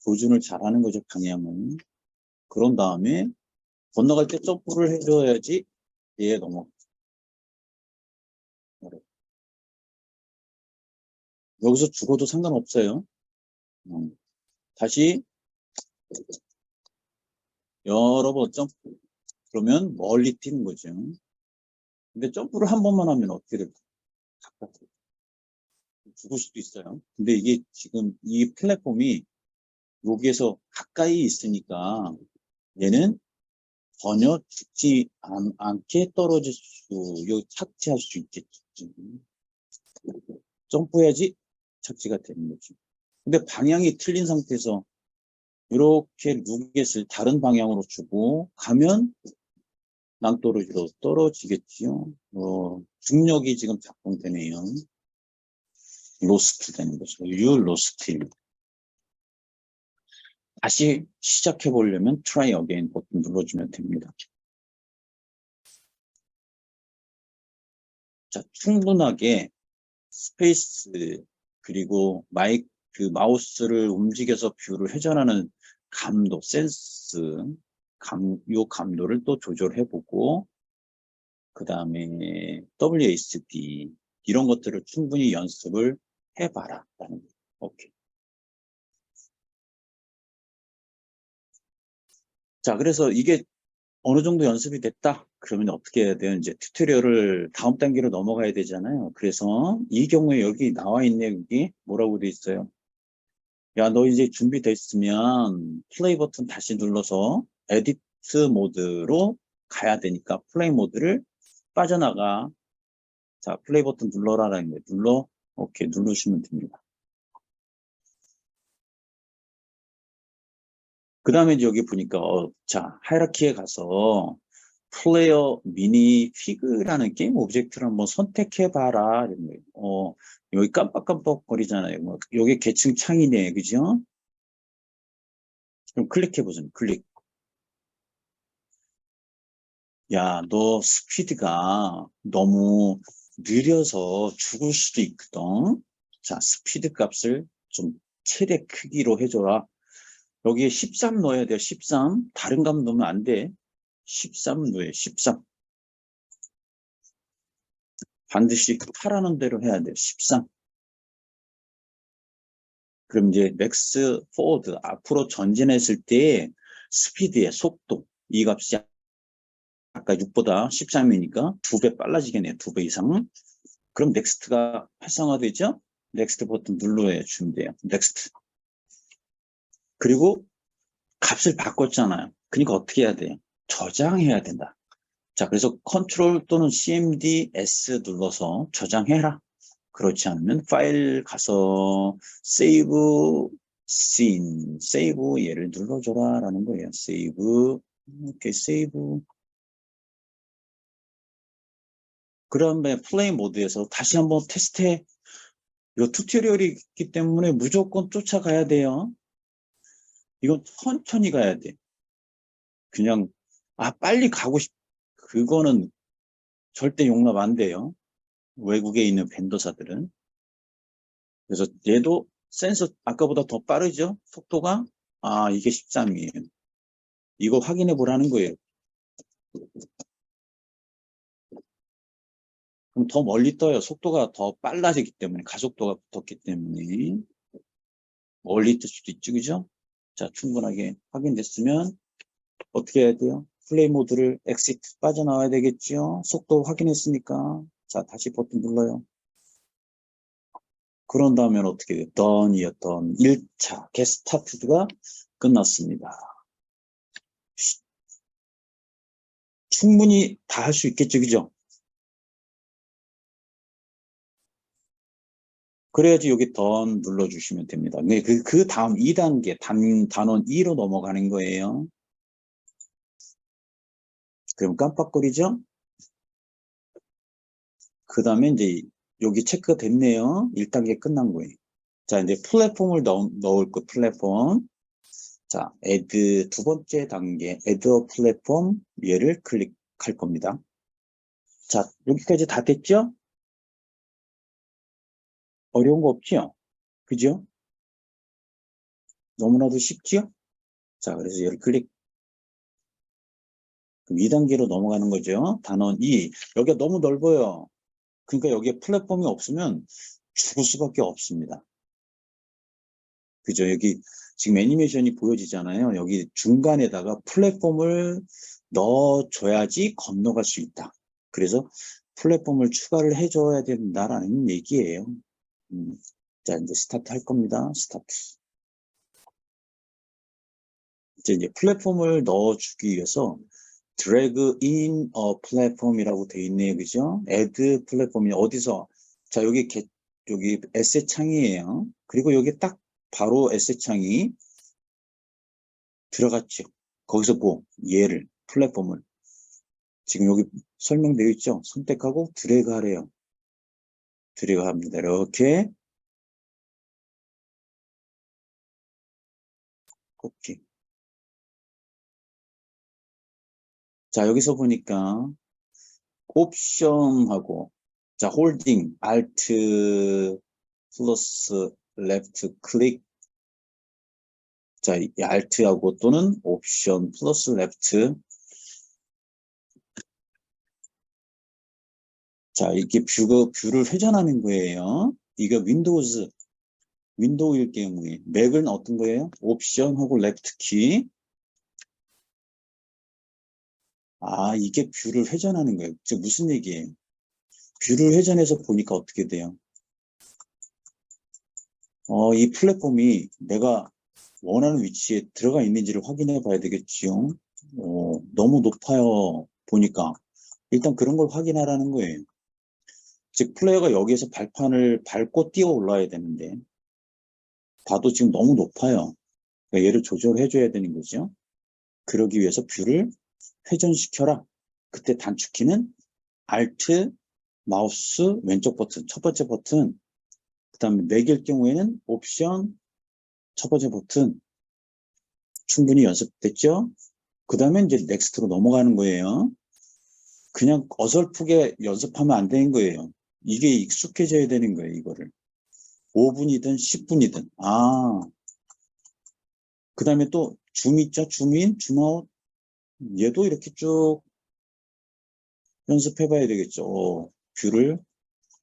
조준을 잘하는 거죠, 방향은. 그런 다음에 건너갈 때 점프를 해줘야지 얘 넘어. 여기서 죽어도 상관없어요. 다시 여러 번 점프. 그러면 멀리 뛰는 거죠. 근데 점프를 한 번만 하면 어떻게 될까? 죽을 수도 있어요. 근데 이게 지금 이 플랫폼이 여기에서 가까이 있으니까 얘는 전혀 죽지 않게 떨어질 착지할 수 있겠죠. 점프해야지 착지가 되는 거죠. 근데 방향이 틀린 상태에서 이렇게 누겟을 다른 방향으로 주고 가면 낭떠러지로 떨어지겠지요. 중력이 지금 작동되네요. 로스트 되는 거죠. You lost him. 다시 시작해 보려면 try again 버튼 눌러주면 됩니다. 자, 충분하게 스페이스 그리고 마우스를 움직여서 뷰를 회전하는 감도, 센스, 요 감도를 또 조절해 보고, 그 다음에 WASD 이런 것들을 충분히 연습을 해봐라 라는 거예요. 오케이. 자, 그래서 이게 어느 정도 연습이 됐다 그러면 어떻게 해야 돼요? 이제 튜토리얼을 다음 단계로 넘어가야 되잖아요. 그래서 이 경우에 여기 나와 있네. 여기 뭐라고 돼 있어요? 야, 너 이제 준비됐으면 플레이 버튼 다시 눌러서 에디트 모드로 가야 되니까 플레이 모드를 빠져나가. 자, 플레이 버튼 눌러라라는 거예요. 눌러. 오케이, 누르시면 됩니다. 그 다음에 여기 보니까 자, 하이라키에 가서 플레이어 미니 피그라는 게임 오브젝트를 한번 선택해봐라. 여기 깜빡깜빡 거리잖아요. 여기 계층 창이네. 그죠? 그럼 클릭해보세요. 클릭. 야, 너 스피드가 너무 느려서 죽을 수도 있거든. 자, 스피드 값을 좀 최대 크기로 해줘라. 여기에 13 넣어야 돼요. 13. 다른 값 넣으면 안 돼. 13 넣어요. 13. 반드시 하라는 대로 해야 돼요. 13. 그럼 이제 맥스 포워드 앞으로 전진했을 때 스피드의 속도 이 값이 아까 6보다 13이니까 2배 빨라지겠네요. 2배 이상. 그럼 넥스트가 활성화되죠? 넥스트 버튼 눌러야 준대요. 넥스트. 그리고 값을 바꿨잖아요. 그러니까 어떻게 해야 돼요? 저장해야 된다. 자, 그래서 컨트롤 또는 CMD S 눌러서 저장해라. 그렇지 않으면 파일 가서 세이브 씬, 세이브 얘를 눌러줘라 라는 거예요. 세이브, 이렇게 세이브. 그 다음에 플레이 모드에서 다시 한번 테스트해. 이거 튜토리얼이 있기 때문에 무조건 쫓아가야 돼요. 이건 천천히 가야 돼. 그냥 빨리 가고 그거는 절대 용납 안 돼요. 외국에 있는 벤더사들은. 그래서 얘도 센서 아까보다 더 빠르죠? 속도가? 이게 13이에요. 이거 확인해 보라는 거예요. 그럼 더 멀리 떠요. 속도가 더 빨라지기 때문에, 가속도가 붙었기 때문에. 멀리 뜰 수도 있죠, 그죠? 자, 충분하게 확인됐으면 어떻게 해야 돼요? 플레이 모드를 엑시트 빠져나와야 되겠죠? 속도 확인했으니까. 자, 다시 버튼 눌러요. 그런 다음에 어떻게 돼요? done이었던 1차 게스타트가 끝났습니다. 충분히 다 할 수 있겠죠, 그죠? 그래야지 여기 done 눌러주시면 됩니다. 그 다음 2단계, 단원 2로 넘어가는 거예요. 그럼 깜빡거리죠? 그 다음에 이제 여기 체크가 됐네요. 1단계 끝난 거예요. 자, 이제 플랫폼을 넣을 거, 플랫폼. 자, add 두 번째 단계, add a 플랫폼 얘를 클릭할 겁니다. 자, 여기까지 다 됐죠? 어려운 거 없죠? 그죠? 너무나도 쉽죠? 자, 그래서 얘를 클릭. 그럼 2단계로 넘어가는 거죠. 단원 2. 여기가 너무 넓어요. 그러니까 여기에 플랫폼이 없으면 죽을 수밖에 없습니다. 그죠? 여기 지금 애니메이션이 보여지잖아요. 여기 중간에다가 플랫폼을 넣어줘야지 건너갈 수 있다. 그래서 플랫폼을 추가를 해줘야 된다라는 얘기예요. 자, 이제 스타트 할 겁니다. 스타트. 이제 플랫폼을 넣어주기 위해서 drag in a platform이라고 돼 있네요. 그죠? add 플랫폼이 어디서? 자, 여기 에세 창이에요. 그리고 여기 딱 바로 에세 창이 들어갔죠. 거기서 얘를, 플랫폼을. 지금 여기 설명되어 있죠? 선택하고 드래그 하래요. 드래그 합니다. 이렇게. 코피. 자, 여기서 보니까 옵션하고, 자, 홀딩, Alt 플러스 레프트 클릭. 자, 이 Alt하고 또는 옵션 플러스 레프트. 자, 이렇게 뷰를 회전하는 거예요. 이거 윈도우일 경우에. 맥은 어떤 거예요? 옵션하고 레프트 키. 아, 이게 뷰를 회전하는 거예요. 즉, 무슨 얘기예요? 뷰를 회전해서 보니까 어떻게 돼요? 이 플랫폼이 내가 원하는 위치에 들어가 있는지를 확인해 봐야 되겠지요. 너무 높아요. 보니까. 일단 그런 걸 확인하라는 거예요. 즉, 플레이어가 여기에서 발판을 밟고 뛰어 올라야 되는데, 봐도 지금 너무 높아요. 그러니까 얘를 조절해 줘야 되는 거죠. 그러기 위해서 뷰를 회전시켜라. 그때 단축키는 Alt, 마우스, 왼쪽 버튼, 첫 번째 버튼, 그 다음에 맥일 경우에는 옵션, 첫 번째 버튼. 충분히 연습됐죠? 그 다음에 이제 넥스트로 넘어가는 거예요. 그냥 어설프게 연습하면 안 되는 거예요. 이게 익숙해져야 되는 거예요, 이거를. 5분이든 10분이든. 그 다음에 또 줌 있죠? 줌인, 줌아웃. 얘도 이렇게 쭉 연습해 봐야 되겠죠. 뷰를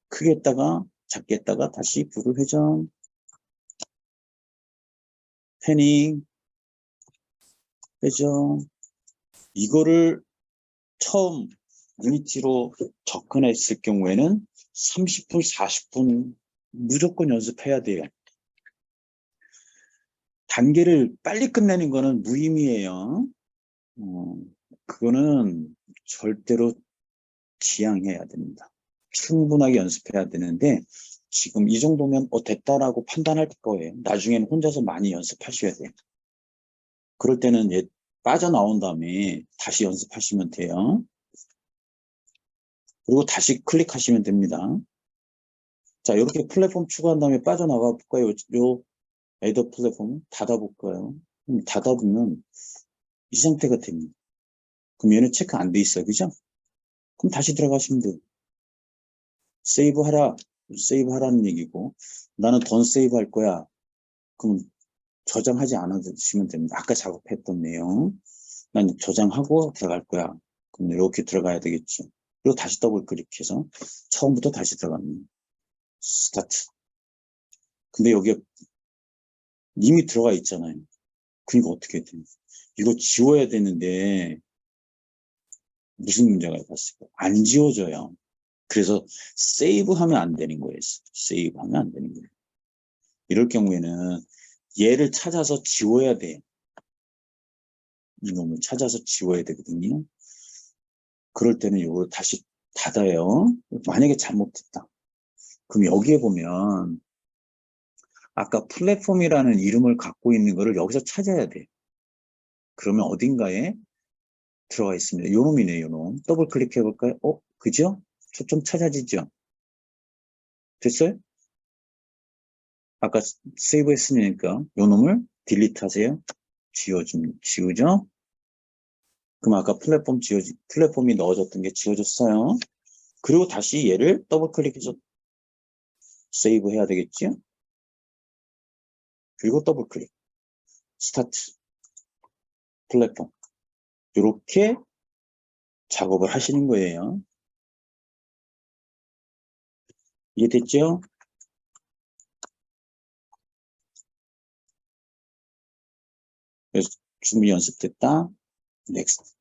크게 했다가 작게 했다가 다시 뷰를 회전, 패닝, 회전. 이거를 처음 유니티로 접근했을 경우에는 30분, 40분 무조건 연습해야 돼요. 단계를 빨리 끝내는 거는 무의미해요. 그거는 절대로 지양해야 됩니다. 충분하게 연습해야 되는데 지금 이 정도면 됐다라고 판단할 거예요. 나중에는 혼자서 많이 연습하셔야 돼요. 그럴 때는 빠져나온 다음에 다시 연습하시면 돼요. 그리고 다시 클릭하시면 됩니다. 자, 이렇게 플랫폼 추가한 다음에 빠져나가 볼까요? 요 애더 플랫폼 닫아볼까요? 닫아보면 이 상태가 됩니다. 그럼 얘는 체크 안 돼 있어요. 그죠? 그럼 다시 들어가시면 돼요. 세이브 하라는 얘기고, 나는 던 세이브 할 거야. 그럼 저장하지 않으시면 됩니다. 아까 작업했던 내용. 난 저장하고 들어갈 거야. 그럼 이렇게 들어가야 되겠죠. 그리고 다시 더블 클릭해서 처음부터 다시 들어갑니다. 스타트. 근데 여기에 이미 들어가 있잖아요. 그러니까 어떻게 해야 되나? 이거 지워야 되는데 무슨 문제가 있었을까? 안 지워져요. 그래서 세이브하면 안 되는 거예요. 세이브하면 안 되는 거예요. 이럴 경우에는 얘를 찾아서 지워야 돼요. 이놈을 찾아서 지워야 되거든요. 그럴 때는 이걸 다시 닫아요. 만약에 잘못했다. 그럼 여기에 보면 아까 플랫폼이라는 이름을 갖고 있는 거를 여기서 찾아야 돼요. 그러면 어딘가에 들어가 있습니다. 요놈이네요, 요놈. 더블 클릭해 볼까요? 그죠? 초점 찾아지죠? 됐어요? 아까 세이브 했으니까 요놈을 딜리트 하세요. 지우죠? 그럼 아까 플랫폼이 넣어졌던 게 지워졌어요. 그리고 다시 얘를 더블 클릭해서 세이브 해야 되겠죠? 그리고 더블 클릭. 스타트. 플랫폼. 이렇게 작업을 하시는 거예요. 이해됐죠? 그래서 충분히 연습됐다. 넥스트.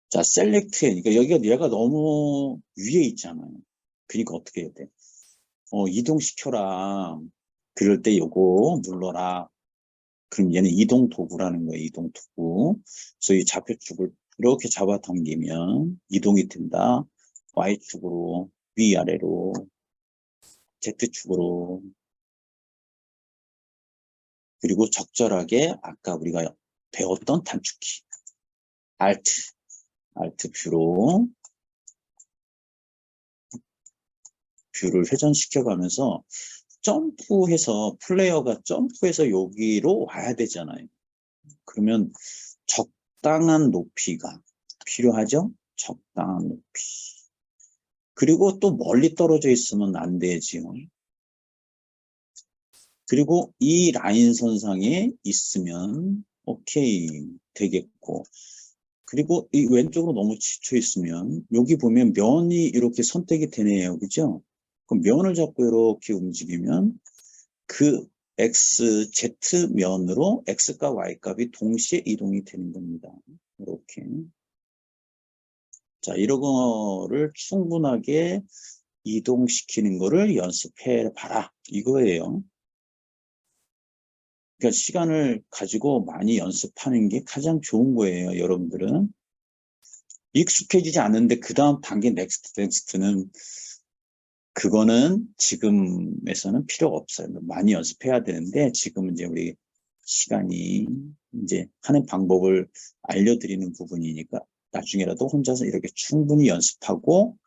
자, 셀렉트. 그러니까 여기가 얘가 너무 위에 있잖아요. 그러니까 어떻게 해야 돼? 이동시켜라. 그럴 때 요거 눌러라. 그럼 얘는 이동 도구라는 거예요. 이동 도구. 그래서 이 좌표축을 이렇게 잡아당기면 이동이 된다. Y축으로, 위아래로, Z축으로. 그리고 적절하게 아까 우리가 배웠던 단축키. Alt 뷰를 회전시켜 가면서 점프해서 플레이어가 점프해서 여기로 와야 되잖아요. 그러면 적당한 높이가 필요하죠? 적당한 높이. 그리고 또 멀리 떨어져 있으면 안 되지요. 그리고 이 라인 선상에 있으면 오케이 되겠고, 그리고 이 왼쪽으로 너무 지쳐 있으면 여기 보면 면이 이렇게 선택이 되네요. 그죠? 그럼 면을 잡고 이렇게 움직이면 그 X, Z 면으로 X과 Y 값이 동시에 이동이 되는 겁니다. 이렇게. 자, 이런 거를 충분하게 이동시키는 거를 연습해 봐라. 이거예요. 그러니까 시간을 가지고 많이 연습하는 게 가장 좋은 거예요, 여러분들은. 익숙해지지 않는데 그 다음 단계 넥스트는 그거는 지금에서는 필요가 없어요. 많이 연습해야 되는데 지금은 이제 우리 시간이 이제 하는 방법을 알려드리는 부분이니까 나중에라도 혼자서 이렇게 충분히 연습하고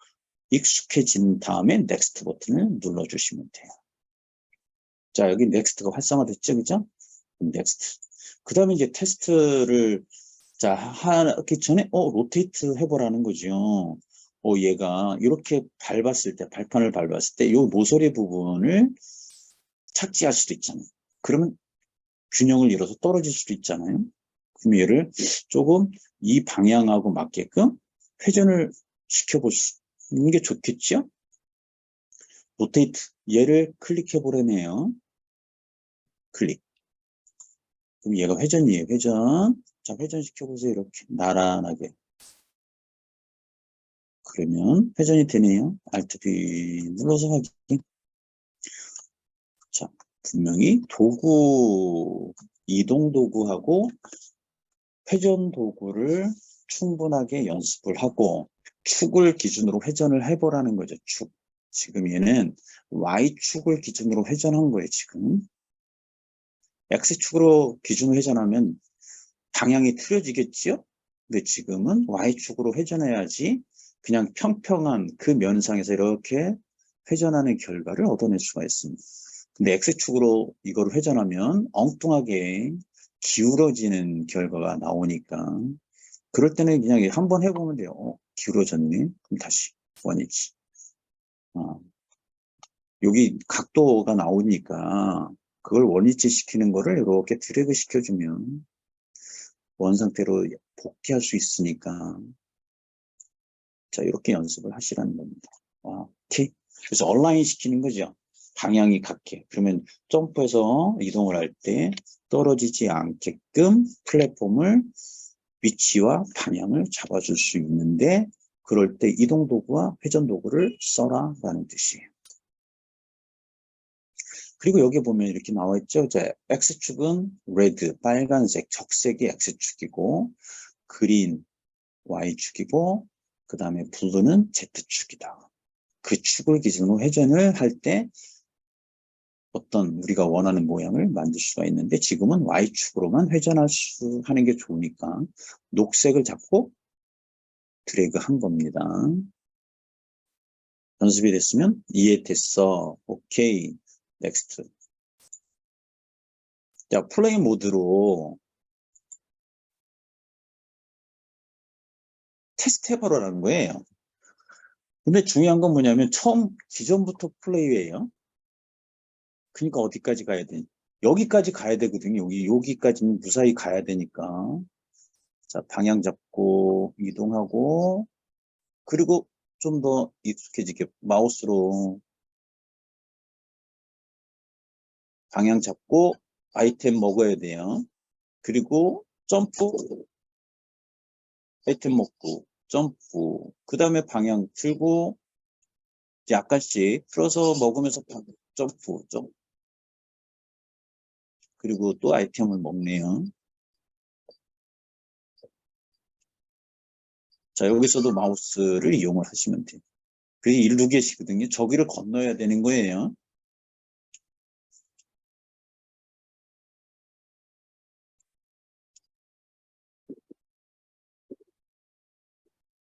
익숙해진 다음에 넥스트 버튼을 눌러주시면 돼요. 자, 여기 넥스트가 활성화됐죠, 그죠? 넥스트. 그 다음에 이제 테스트를 자, 하기 전에, 로테이트 해보라는 거죠. 얘가 이렇게 밟았을 때, 발판을 밟았을 때, 이 모서리 부분을 착지할 수도 있잖아요. 그러면 균형을 잃어서 떨어질 수도 있잖아요. 그럼 얘를 조금 이 방향하고 맞게끔 회전을 시켜보시는 게 좋겠죠? 로테이트. 얘를 클릭해보라네요. 클릭. 그럼 얘가 회전이에요, 회전. 자, 회전시켜보세요. 이렇게 나란하게. 그러면 회전이 되네요. Alt B 눌러서 확인. 자, 분명히 도구, 이동 도구하고 회전 도구를 충분하게 연습을 하고 축을 기준으로 회전을 해보라는 거죠. 축. 지금 얘는 Y축을 기준으로 회전한 거예요, 지금. X축으로 기준으로 회전하면 방향이 틀어지겠지요? 근데 지금은 Y축으로 회전해야지 그냥 평평한 그 면상에서 이렇게 회전하는 결과를 얻어낼 수가 있습니다. 근데 X축으로 이거를 회전하면 엉뚱하게 기울어지는 결과가 나오니까 그럴 때는 그냥 한번 해보면 돼요. 기울어졌네. 그럼 다시 원위치. 여기 각도가 나오니까 그걸 원위치 시키는 거를 이렇게 드래그 시켜주면 원상태로 복귀할 수 있으니까 자 이렇게 연습을 하시라는 겁니다. 오케이. 그래서 얼라인 시키는 거죠. 방향이 같게. 그러면 점프해서 이동을 할 때 떨어지지 않게끔 플랫폼을 위치와 방향을 잡아줄 수 있는데 그럴 때 이동 도구와 회전 도구를 써라 라는 뜻이에요. 그리고 여기 보면 이렇게 나와 있죠. 이제 X축은 레드, 빨간색, 적색이 X축이고 그린, Y축이고 그 다음에 블루는 Z축이다. 그 축을 기준으로 회전을 할 때 어떤 우리가 원하는 모양을 만들 수가 있는데 지금은 Y축으로만 회전할 수 하는 게 좋으니까 녹색을 잡고 드래그 한 겁니다. 연습이 됐으면 이해됐어. 오케이. 넥스트. 자, 플레이 모드로 테스트 해보라는 거예요. 근데 중요한 건 뭐냐면 기존부터 플레이예요. 그러니까 어디까지 가야 돼? 여기까지 가야 되거든요. 여기까지는 무사히 가야 되니까. 자, 방향 잡고 이동하고 그리고 좀 더 익숙해지게 마우스로 방향 잡고 아이템 먹어야 돼요. 그리고 점프, 아이템 먹고 점프. 그 다음에 방향 틀고 약간씩 풀어서 먹으면서 점프, 점프. 그리고 또 아이템을 먹네요. 자, 여기서도 마우스를 이용을 하시면 돼요. 그게 1, 2개씩이거든요. 저기를 건너야 되는 거예요.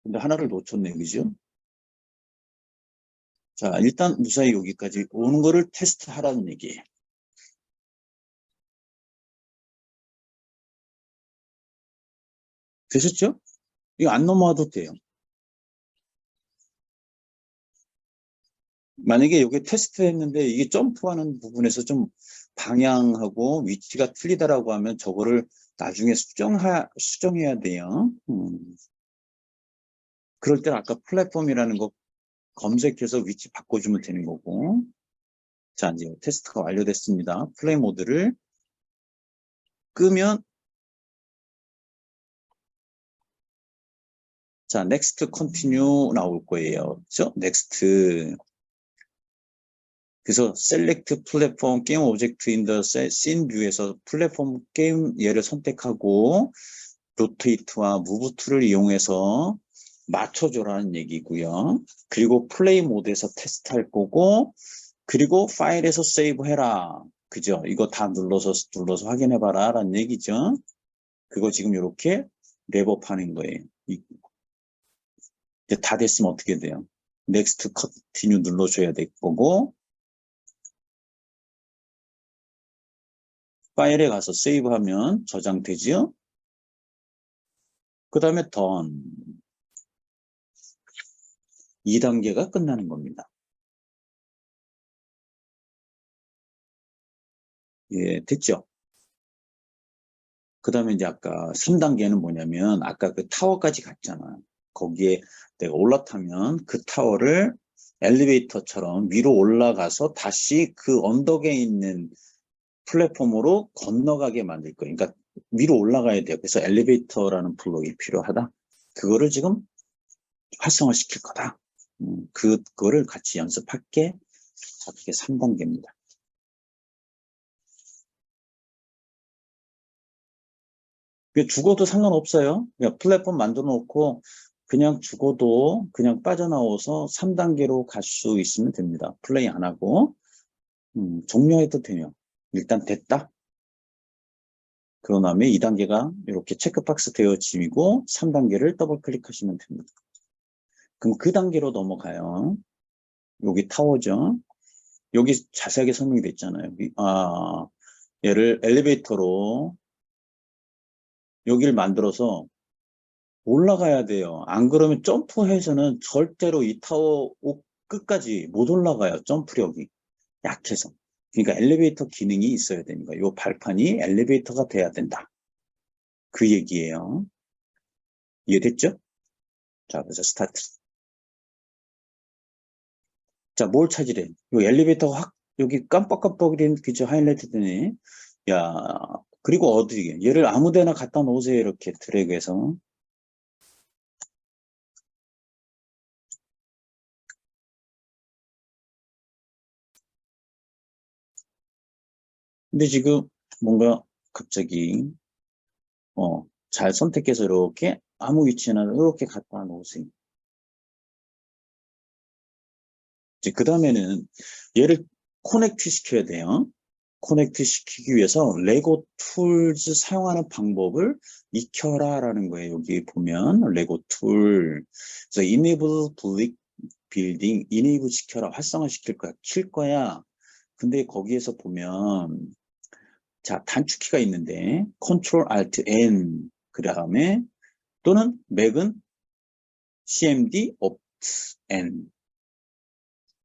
근데 하나를 놓쳤네, 그죠? 자, 일단 무사히 여기까지 오는 거를 테스트 하라는 얘기예요. 되셨죠? 이거 안 넘어와도 돼요. 만약에 여기 테스트 했는데 이게 점프하는 부분에서 좀 방향하고 위치가 틀리다라고 하면 저거를 나중에 수정해야 돼요. 그럴 때는 아까 플랫폼이라는 거 검색해서 위치 바꿔주면 되는 거고. 자, 이제 테스트가 완료됐습니다. 플레이 모드를 끄면, 자, next continue 나올 거예요. 그죠? next. 그래서 select platform game object in the scene view에서 플랫폼 게임 얘를 선택하고 rotate와 move 툴을 이용해서 맞춰줘라는 얘기고요. 그리고 플레이 모드에서 테스트할 거고, 그리고 파일에서 세이브 해라. 그죠? 이거 다 눌러서 확인해봐라 라는 얘기죠. 그거 지금 이렇게 랩업 하는 거예요. 이제 다 됐으면 어떻게 돼요? Next Continue 눌러줘야 될 거고, 파일에 가서 세이브하면 저장되죠? 그 다음에 Done. 2단계가 끝나는 겁니다. 예, 됐죠? 그 다음에 이제 아까 3단계는 뭐냐면, 아까 그 타워까지 갔잖아. 거기에 내가 올라타면 그 타워를 엘리베이터처럼 위로 올라가서 다시 그 언덕에 있는 플랫폼으로 건너가게 만들 거예요. 그러니까 위로 올라가야 돼요. 그래서 엘리베이터라는 블록이 필요하다. 그거를 지금 활성화시킬 거다. 그거를 같이 연습할게. 자, 그게 3단계입니다. 죽어도 상관없어요. 그냥 플랫폼 만들어 놓고 그냥 죽어도 그냥 빠져나와서 3단계로 갈 수 있으면 됩니다. 플레이 안 하고 종료해도 돼요. 일단 됐다. 그런 다음에 2단계가 이렇게 체크박스 되어지고 3단계를 더블 클릭하시면 됩니다. 그럼 그 단계로 넘어가요. 여기 타워죠. 여기 자세하게 설명이 됐잖아요. 얘를 엘리베이터로 여기를 만들어서 올라가야 돼요. 안 그러면 점프해서는 절대로 이 타워 끝까지 못 올라가요. 점프력이 약해서. 그러니까 엘리베이터 기능이 있어야 됩니다. 이 발판이 엘리베이터가 돼야 된다. 그 얘기예요. 이해됐죠? 자, 그래서 스타트. 자, 뭘 찾으래? 요 엘리베이터가 확 여기 깜빡깜빡이는 그저 하이라이트 되네. 야, 그리고 어디 얘를 아무데나 갖다 놓으세요. 이렇게 드래그해서. 근데 지금 뭔가 갑자기 잘 선택해서 이렇게 아무 위치나 이렇게 갖다 놓으세요. 이제 그 다음에는 얘를 커넥트 시켜야 돼요. 커넥트 시키기 위해서 레고 툴즈 사용하는 방법을 익혀라라는 거예요. 여기 보면 레고 툴. 그래서 enable building, enable 시켜라, 활성화 시킬 거야, 킬 거야. 근데 거기에서 보면 자, 단축키가 있는데 Ctrl Alt N 그 다음에 또는 맥은 CMD Opt N.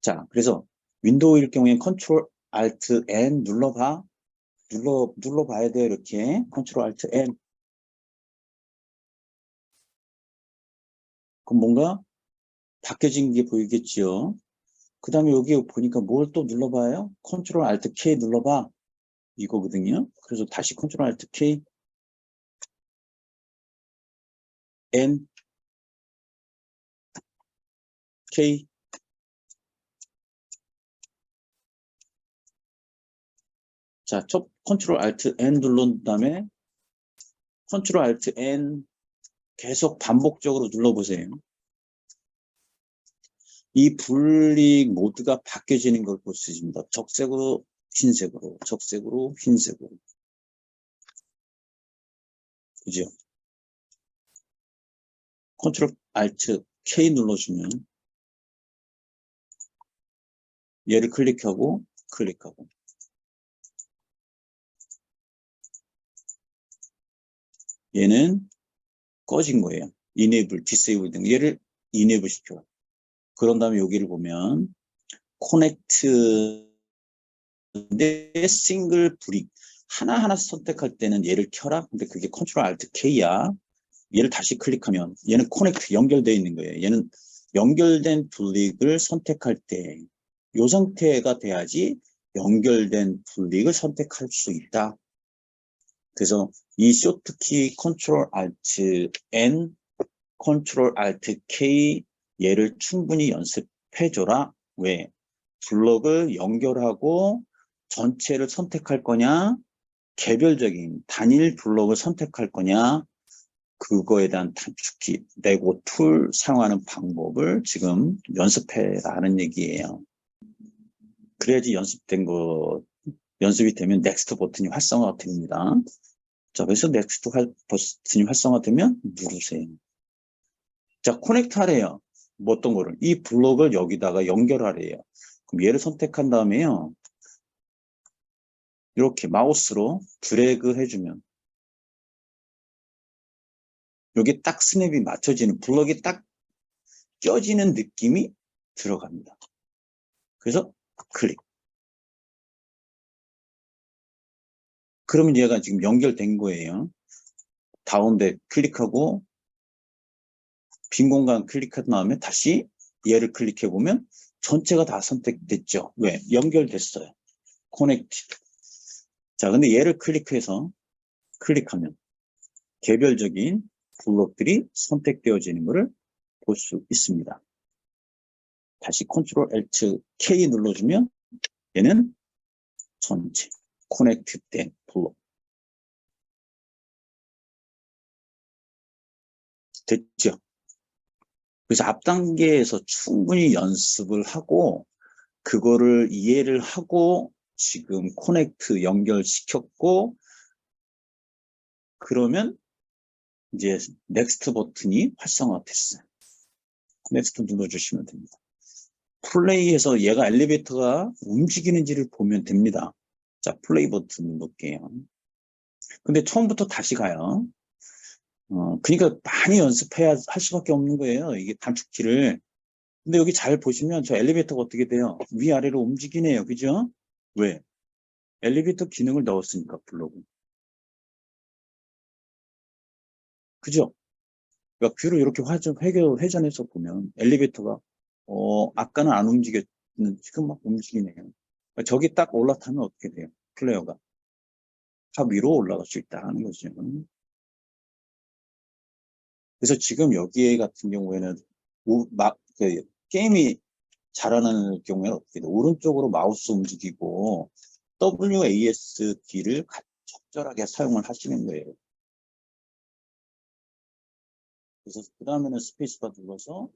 자, 그래서 윈도우일 경우엔 Ctrl Alt N 눌러봐야 돼요. 이렇게 Ctrl Alt N. 그럼 뭔가 바뀌어진 게 보이겠지요. 그 다음에 여기 보니까 뭘 또 눌러봐요? Ctrl Alt K 눌러봐. 이거거든요. 그래서 다시 Ctrl Alt K N K. 자, Ctrl Alt N 누른 다음에 Ctrl Alt N 계속 반복적으로 눌러보세요. 이 분리 모드가 바뀌어지는 걸 볼 수 있습니다. 적색으로 흰색으로, 적색으로 흰색으로. 그죠? Ctrl Alt K 눌러주면 얘를 클릭하고 얘는 꺼진 거예요. enable, disable 등 얘를 enable 시켜. 그런 다음에 여기를 보면 connect 내 싱글 브릭 하나하나 선택할 때는 얘를 켜라. 근데 그게 컨트롤 알트 K야. 얘를 다시 클릭하면 얘는 커넥트 연결되어 있는 거예요. 얘는 연결된 블릭을 선택할 때 이 상태가 돼야지 연결된 블릭을 선택할 수 있다. 그래서 이 쇼트키 컨트롤 알트 N, 컨트롤 알트 K 얘를 충분히 연습해줘라. 왜? 블록을 연결하고 전체를 선택할 거냐, 개별적인 단일 블록을 선택할 거냐, 그거에 대한 단축키, 레고 툴 사용하는 방법을 지금 연습해라는 얘기예요. 그래야지 연습이 되면 넥스트 버튼이 활성화가 됩니다. 자, 그래서 넥스트 버튼이 활성화되면 누르세요. 자, 커넥트 하래요. 뭐 어떤 거를? 이 블록을 여기다가 연결하래요. 그럼 얘를 선택한 다음에요. 이렇게 마우스로 드래그 해주면 여기 딱 스냅이 맞춰지는 블럭이 딱 껴지는 느낌이 들어갑니다. 그래서 클릭. 그러면 얘가 지금 연결된 거예요. 가운데 클릭하고 빈 공간 클릭한 다음에 다시 얘를 클릭해 보면 전체가 다 선택됐죠. 왜? 연결됐어요. 커넥트. 자, 근데 얘를 클릭하면 개별적인 블록들이 선택되어지는 것을 볼 수 있습니다. 다시 컨트롤 Alt K 눌러주면 얘는 전체 커넥트된 블록. 됐죠? 그래서 앞 단계에서 충분히 연습을 하고 그거를 이해를 하고 지금 커넥트 연결시켰고 그러면 이제 넥스트 버튼이 활성화됐어요. 넥스트 눌러주시면 됩니다. 플레이해서 얘가 엘리베이터가 움직이는지를 보면 됩니다. 자, 플레이 버튼 누를게요. 근데 처음부터 다시 가요. 그러니까 많이 연습해야 할 수밖에 없는 거예요. 이게 단축키를. 근데 여기 잘 보시면 저 엘리베이터가 어떻게 돼요? 위아래로 움직이네요. 그죠? 왜? 엘리베이터 기능을 넣었으니까 블록은. 그죠? 그러니까 뷰를 이렇게 회전해서 보면 엘리베이터가 아까는 안 움직였는데 지금 막 움직이네요. 그러니까 저기 딱 올라타면 어떻게 돼요? 플레이어가 탑 위로 올라갈 수 있다 하는 거죠. 그래서 지금 여기 같은 경우에는 게임이 잘하는 경우에는 어떻게 돼요? 오른쪽으로 마우스 움직이고 WASD를 적절하게 사용을 하시는 거예요. 그래서 그 다음에는 스페이스바 눌러서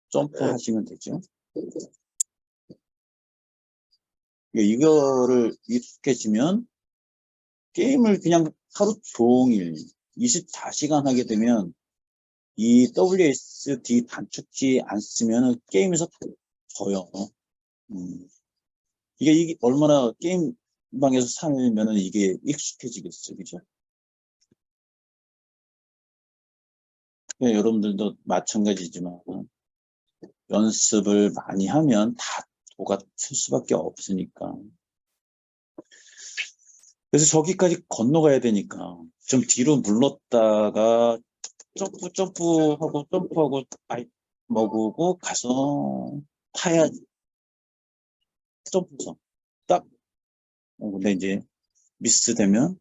점프 하시면 되죠. 이거를 익숙해지면 게임을 그냥 하루 종일 24시간 하게 되면 이 WSD 단축키 안 쓰면 게임에서 져요. 이게 얼마나 게임방에서 살면은 이게 익숙해지겠어요. 그죠? 여러분들도 마찬가지지만 연습을 많이 하면 다 똑같을 수밖에 없으니까. 그래서 저기까지 건너가야 되니까 좀 뒤로 물렀다가 점프하고 아이 먹고 가서 타야지. 점프해서 딱 근데 이제 미스되면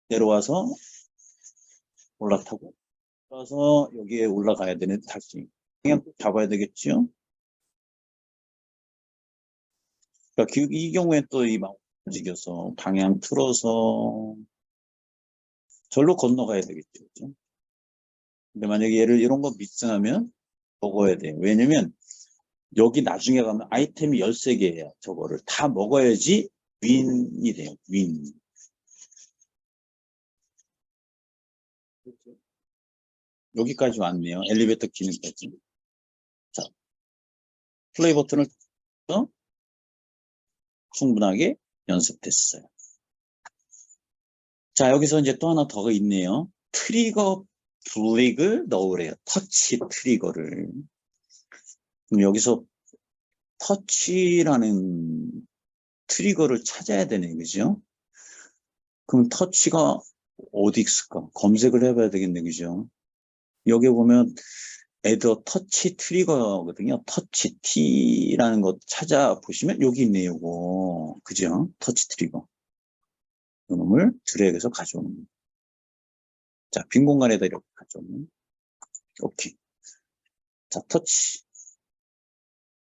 내려와서 올라타고 그래서 여기에 올라가야 되는 다시 그냥 잡아야 되겠죠. 그러니까 이 경우에 또 이 마우스 움직여서 방향 틀어서 절로 건너가야 되겠죠. 그렇죠? 근데 만약에 얘를 이런 거 미스하면 먹어야 돼요. 왜냐면 여기 나중에 가면 아이템이 13개예요. 저거를 다 먹어야지 윈이 돼요. 윈. 여기까지 왔네요. 엘리베이터 기능까지. 자, 플레이 버튼을 충분하게 연습됐어요. 자, 여기서 이제 또 하나 더 있네요. 트리거 블릭을 넣으래요. 터치 트리거를. 그럼 여기서 터치라는 트리거를 찾아야 되네, 그죠? 그럼 터치가 어디 있을까? 검색을 해봐야 되겠네, 그죠? 여기 보면 애더 터치 트리거거든요. 터치 T라는 거 찾아보시면 여기 있네요, 요거. 그죠? 터치 트리거. 이놈을 드래그해서 가져오는 거예요. 자, 빈 공간에다 이렇게 가져오면. 오케이. 자, 터치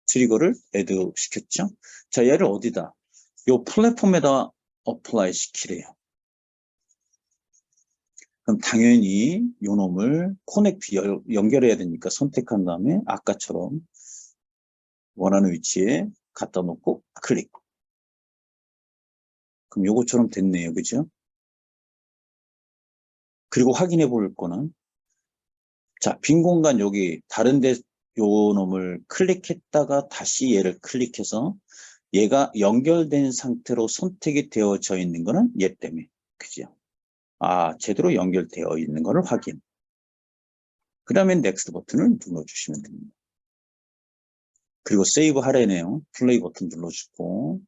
트리거를 애드 시켰죠? 자, 얘를 어디다? 요 플랫폼에다 어플라이 시키래요. 그럼 당연히 요 놈을 코넥트 연결해야 되니까 선택한 다음에 아까처럼 원하는 위치에 갖다 놓고 클릭. 그럼 요것처럼 됐네요. 그죠? 그리고 확인해 볼 거는 자, 빈 공간 여기 다른 데 요 놈을 클릭했다가 다시 얘를 클릭해서 얘가 연결된 상태로 선택이 되어져 있는 거는 얘 때문에. 그죠? 아, 제대로 연결되어 있는 거를 확인. 그 다음에 넥스트 버튼을 눌러주시면 됩니다. 그리고 세이브 하래네요. 플레이 버튼 눌러주고.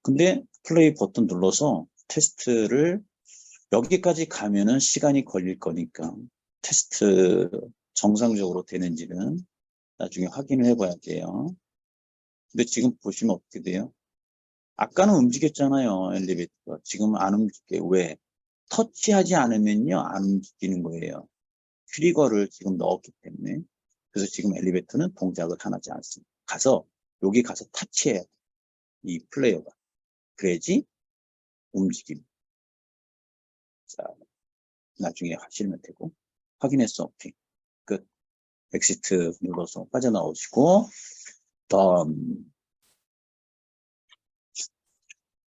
근데 플레이 버튼 눌러서 테스트를 여기까지 가면은 시간이 걸릴 거니까 테스트 정상적으로 되는지는 나중에 확인을 해봐야 돼요. 근데 지금 보시면 어떻게 돼요? 아까는 움직였잖아요. 엘리베이터가. 지금 안 움직여요. 왜? 터치하지 않으면요. 안 움직이는 거예요. 트리거를 지금 넣었기 때문에. 그래서 지금 엘리베이터는 동작을 하지 않습니다. 여기 가서 터치해야 돼. 이 플레이어가. 그래야지 움직임. 자, 나중에 하시면 되고. 확인했어. 오케이. 끝. 엑시트 눌러서 빠져나오시고, 다음.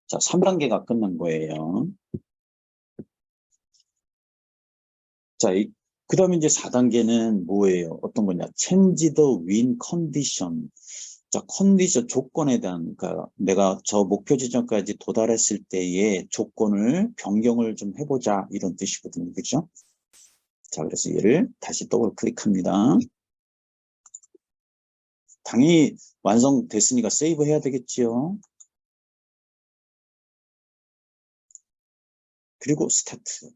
자, 3단계가 끝난 거예요. 자, 그 다음에 이제 4단계는 뭐예요? 어떤 거냐? Change the win condition. 자, 컨디션, 조건에 대한, 그러니까 내가 저 목표 지점까지 도달했을 때의 조건을 변경을 좀 해보자. 이런 뜻이거든요. 그죠? 자, 그래서 얘를 다시 더블 클릭합니다. 당연히 완성됐으니까 세이브 해야 되겠지요. 그리고 스타트.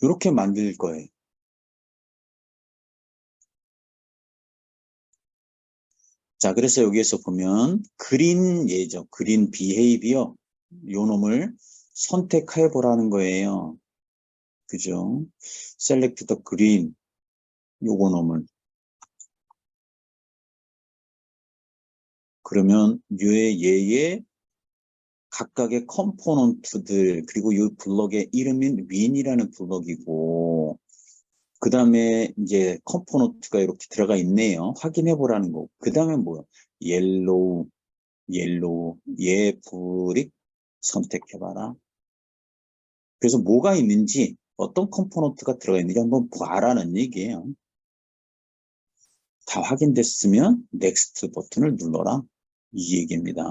이렇게 만들 거예요. 자, 그래서 여기에서 보면 그린 예죠. 그린 비헤이비어. 요 놈을 선택해 보라는 거예요. 그죠? 셀렉트 더 그린. 요거 놈을. 그러면 얘의 각각의 컴포넌트들 그리고 이 블럭의 이름인 윈이라는 블럭이고 그 다음에 이제 컴포넌트가 이렇게 들어가 있네요. 확인해 보라는 거. 그 다음에 뭐요? 옐로우, 얘 브릭 선택해봐라. 그래서 뭐가 있는지 어떤 컴포넌트가 들어가 있는지 한번 봐라는 얘기예요. 다 확인됐으면 넥스트 버튼을 눌러라. 이 얘기입니다.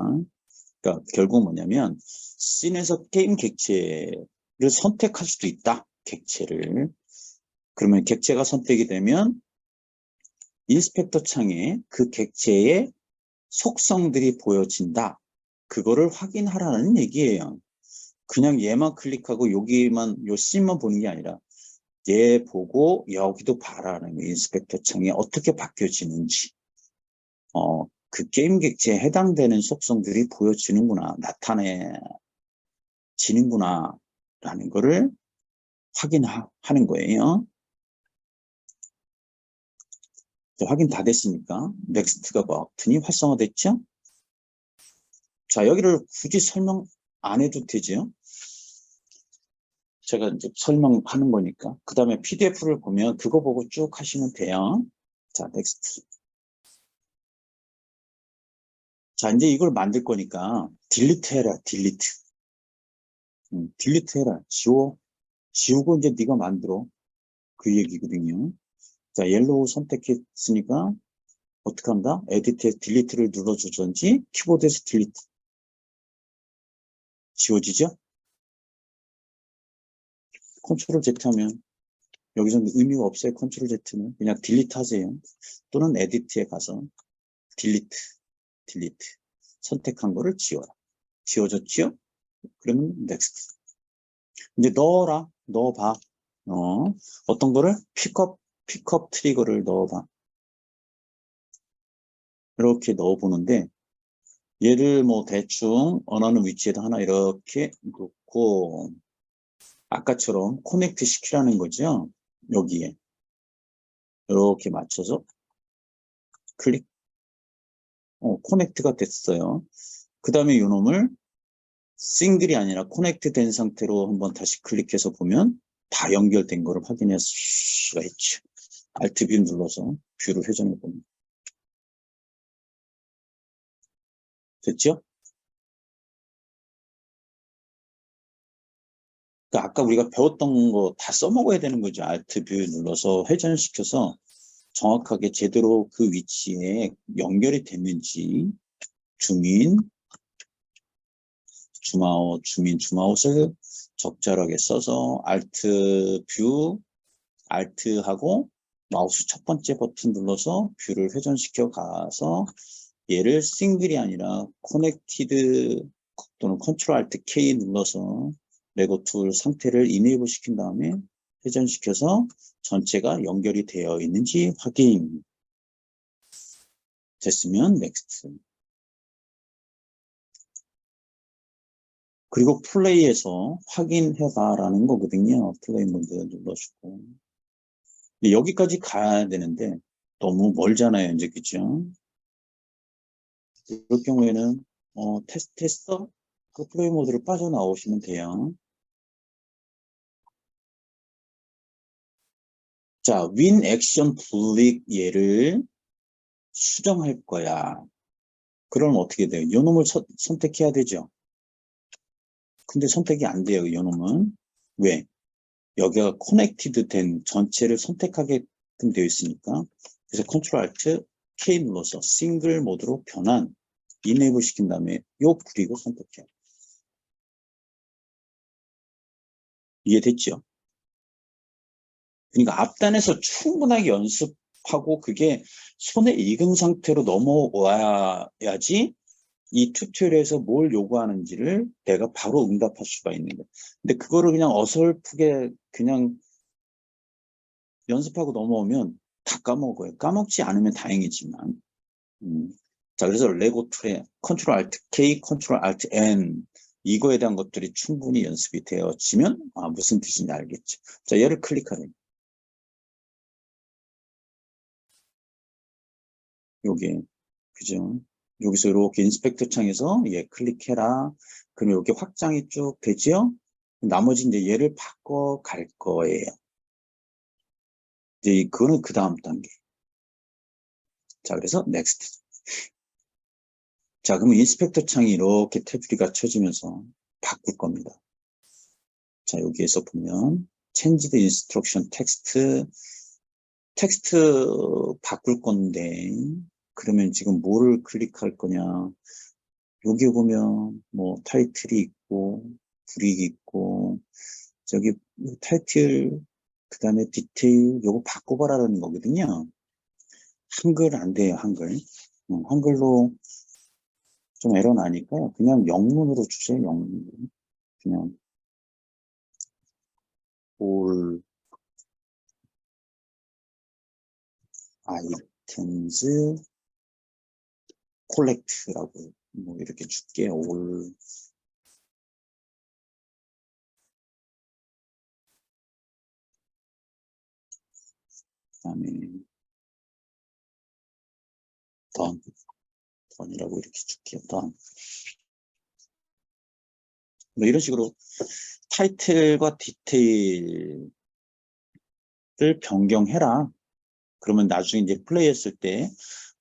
그러니까 결국 뭐냐면 씬에서 게임 객체를 선택할 수도 있다. 객체를. 그러면 객체가 선택이 되면 인스펙터 창에 그 객체의 속성들이 보여진다. 그거를 확인하라는 얘기예요. 그냥 얘만 클릭하고 여기만 요 씬만 보는 게 아니라 얘 보고 여기도 봐라는 인스펙터 창에 어떻게 바뀌어지는지 그 게임 객체에 해당되는 속성들이 보여지는구나, 나타내지는구나 라는 거를 확인하는 거예요. 확인 다 됐으니까 넥스트가 버튼이 활성화됐죠? 자, 여기를 굳이 설명 안 해도 되죠? 제가 이제 설명하는 거니까. 그 다음에 PDF를 보면 그거 보고 쭉 하시면 돼요. 자, 넥스트. 자, 이제 이걸 만들 거니까 딜리트 해라, 딜리트. 딜리트 해라, 지워. 지우고 이제 네가 만들어. 그 얘기거든요. 자, 옐로우 선택했으니까 어떻게 한다? 에디트에서 딜리트를 눌러주든지 키보드에서 딜리트 지워지죠? 컨트롤 Z 하면 여기서는 의미가 없어요. 컨트롤 Z는 그냥 딜리트 하세요. 또는 에디트에 가서 딜리트 선택한 거를 지워라. 지워졌지요? 그러면 넥스트. 이제 넣어봐. 어떤 거를 픽업 트리거를 넣어봐. 이렇게 넣어보는데 얘를 뭐 대충 원하는 위치에다 하나 이렇게 놓고 아까처럼 커넥트 시키라는 거죠. 여기에 이렇게 맞춰서 클릭. 커넥트가 됐어요. 그 다음에 이놈을 싱글이 아니라 커넥트 된 상태로 한번 다시 클릭해서 보면 다 연결된 거를 확인할 수가 있죠. Alt 뷰 눌러서 뷰를 회전해 보면 됐죠? 그러니까 아까 우리가 배웠던 거 다 써먹어야 되는 거죠. Alt 뷰 눌러서 회전시켜서 정확하게 제대로 그 위치에 연결이 됐는지 줌인, 줌아웃, 줌아웃을 적절하게 써서 Alt 뷰, Alt하고 마우스 첫 번째 버튼 눌러서 뷰를 회전시켜 가서 얘를 싱글이 아니라 커넥티드 또는 컨트롤 Alt K 눌러서 레고 툴 상태를 이네이블 시킨 다음에 회전시켜서 전체가 연결이 되어 있는지 확인. 됐으면 넥스트. 그리고 플레이에서 확인해봐라는 거거든요. 플레이 모드 눌러주고. 여기까지 가야 되는데 너무 멀잖아요. 이제 그죠? 그럴 경우에는 테스터 그 플레이 모드를 빠져나오시면 돼요. 자, 윈 액션 블릭 얘를 수정할 거야. 그럼 어떻게 돼요? 요 놈을 선택해야 되죠. 근데 선택이 안 돼요. 요 놈은. 왜? 여기가 커넥티드 된 전체를 선택하게끔 되어 있으니까. 그래서 컨트롤 알트 K 눌러서 싱글 모드로 변환 이네이블 시킨 다음에 요 그리고 선택해요. 이해됐죠? 그러니까 앞단에서 충분하게 연습하고 그게 손에 익은 상태로 넘어와야지 이 튜토리얼에서 뭘 요구하는지를 내가 바로 응답할 수가 있는 거예요. 근데 그거를 그냥 어설프게 그냥 연습하고 넘어오면 다 까먹어요. 까먹지 않으면 다행이지만. 자, 그래서 레고 툴에 컨트롤 알트 K, 컨트롤 알트 N 이거에 대한 것들이 충분히 연습이 되어지면 무슨 뜻인지 알겠죠. 자, 얘를 클릭하래요. 요게 그죠? 여기서 이렇게 인스펙터 창에서 얘 클릭해라. 그럼 이렇게 확장이 쭉 되죠? 나머지 이제 얘를 바꿔 갈 거예요. 이제 그거는 그 다음 단계. 자, 그래서 넥스트. 자, 그러면 인스펙터 창이 이렇게 테두리가 쳐지면서 바꿀 겁니다. 자, 여기에서 보면 Changed Instruction 텍스트 바꿀 건데 그러면 지금 뭐를 클릭할 거냐? 여기 보면 뭐 타이틀이 있고 브릭이 있고 저기 타이틀 그 다음에 디테일 요거 바꿔봐라는 거거든요. 한글 안 돼요. 한글. 한글로 좀 에러 나니까 그냥 영문으로 주세요. 영문. 그냥 all items collect라고 뭐 이렇게 줄게요. all 그다음에 done이라고 이렇게 줄게요. done. 뭐 이런 식으로 타이틀과 디테일을 변경해라. 그러면 나중에 이제 플레이했을 때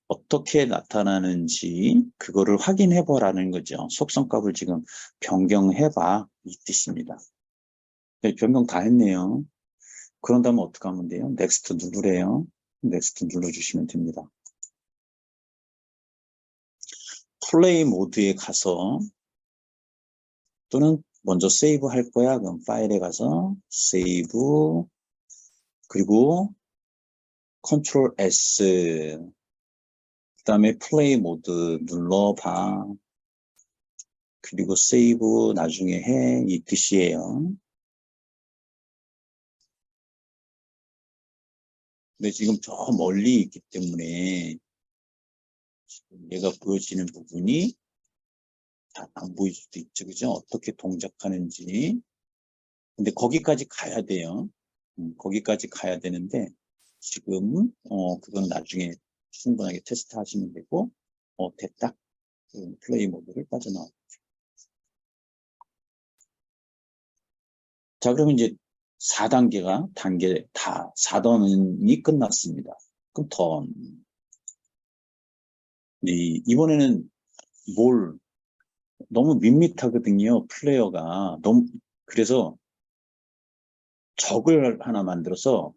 어떻게 나타나는지 그거를 확인해보라는 거죠. 속성값을 지금 변경해봐 이 뜻입니다. 네, 변경 다 했네요. 그런 다음에 어떻게 하면 돼요? 넥스트 누르래요. 넥스트 눌러주시면 됩니다. 플레이 모드에 가서 또는 먼저 세이브 할 거야. 그럼 파일에 가서 세이브 그리고 컨트롤 S 그 다음에 플레이 모드 눌러봐. 그리고 세이브 나중에 해. 이 뜻이에요. 근데 지금 저 멀리 있기 때문에 지금 얘가 보여지는 부분이 잘 안 보일 수도 있죠. 그죠? 어떻게 동작하는지. 근데 거기까지 가야 돼요. 거기까지 가야 되는데 지금 그건 나중에 충분하게 테스트 하시면 되고 됐다. 플레이 모드를 빠져나와. 자, 그러면 이제 4단계가 단계 다 4던이 끝났습니다. 그럼 던. 이번에는 너무 밋밋하거든요. 플레이어가 너무 그래서 적을 하나 만들어서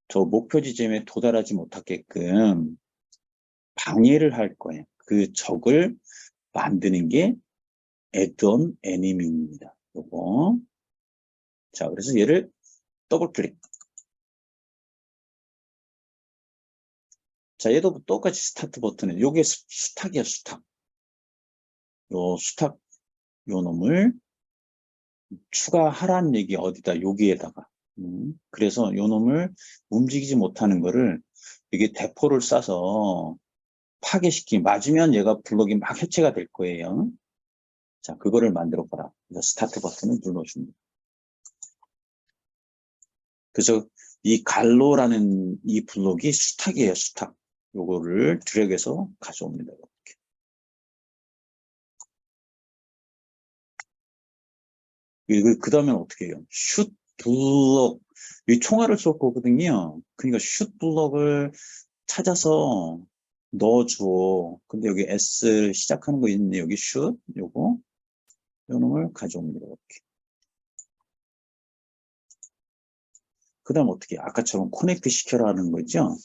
저 목표 지점에 도달하지 못하게끔 방해를 할 거예요. 그 적을 만드는 게 add-on anim입니다. 요거. 자, 그래서 얘를 더블 클릭. 자, 얘도 똑같이 스타트 버튼에 요게 수탉이야, 수탉. 요 수탉 요 놈을 추가하라는 얘기 어디다 여기에다가 그래서 요 놈을 움직이지 못하는 거를 이게 대포를 쏴서 맞으면 얘가 블록이 막 해체가 될 거예요. 자, 그거를 만들어 봐라. 그래서 스타트 버튼을 눌러줍니다. 그래서 이 갈로라는 이 블록이 수탉이에요, 수탉. 요거를 드래그해서 가져옵니다. 이렇게. 그 다음엔 어떻게 해요? 슛 블록. 이 총알을 쏠 거거든요. 그러니까 슛 블록을 찾아서 넣어줘. 근데 여기 S 시작하는 거 있는데 여기 슛 요거 요 놈을 가져옵니다. 이렇게. 그 다음 어떻게 아까처럼 커넥트 시켜라는 거죠.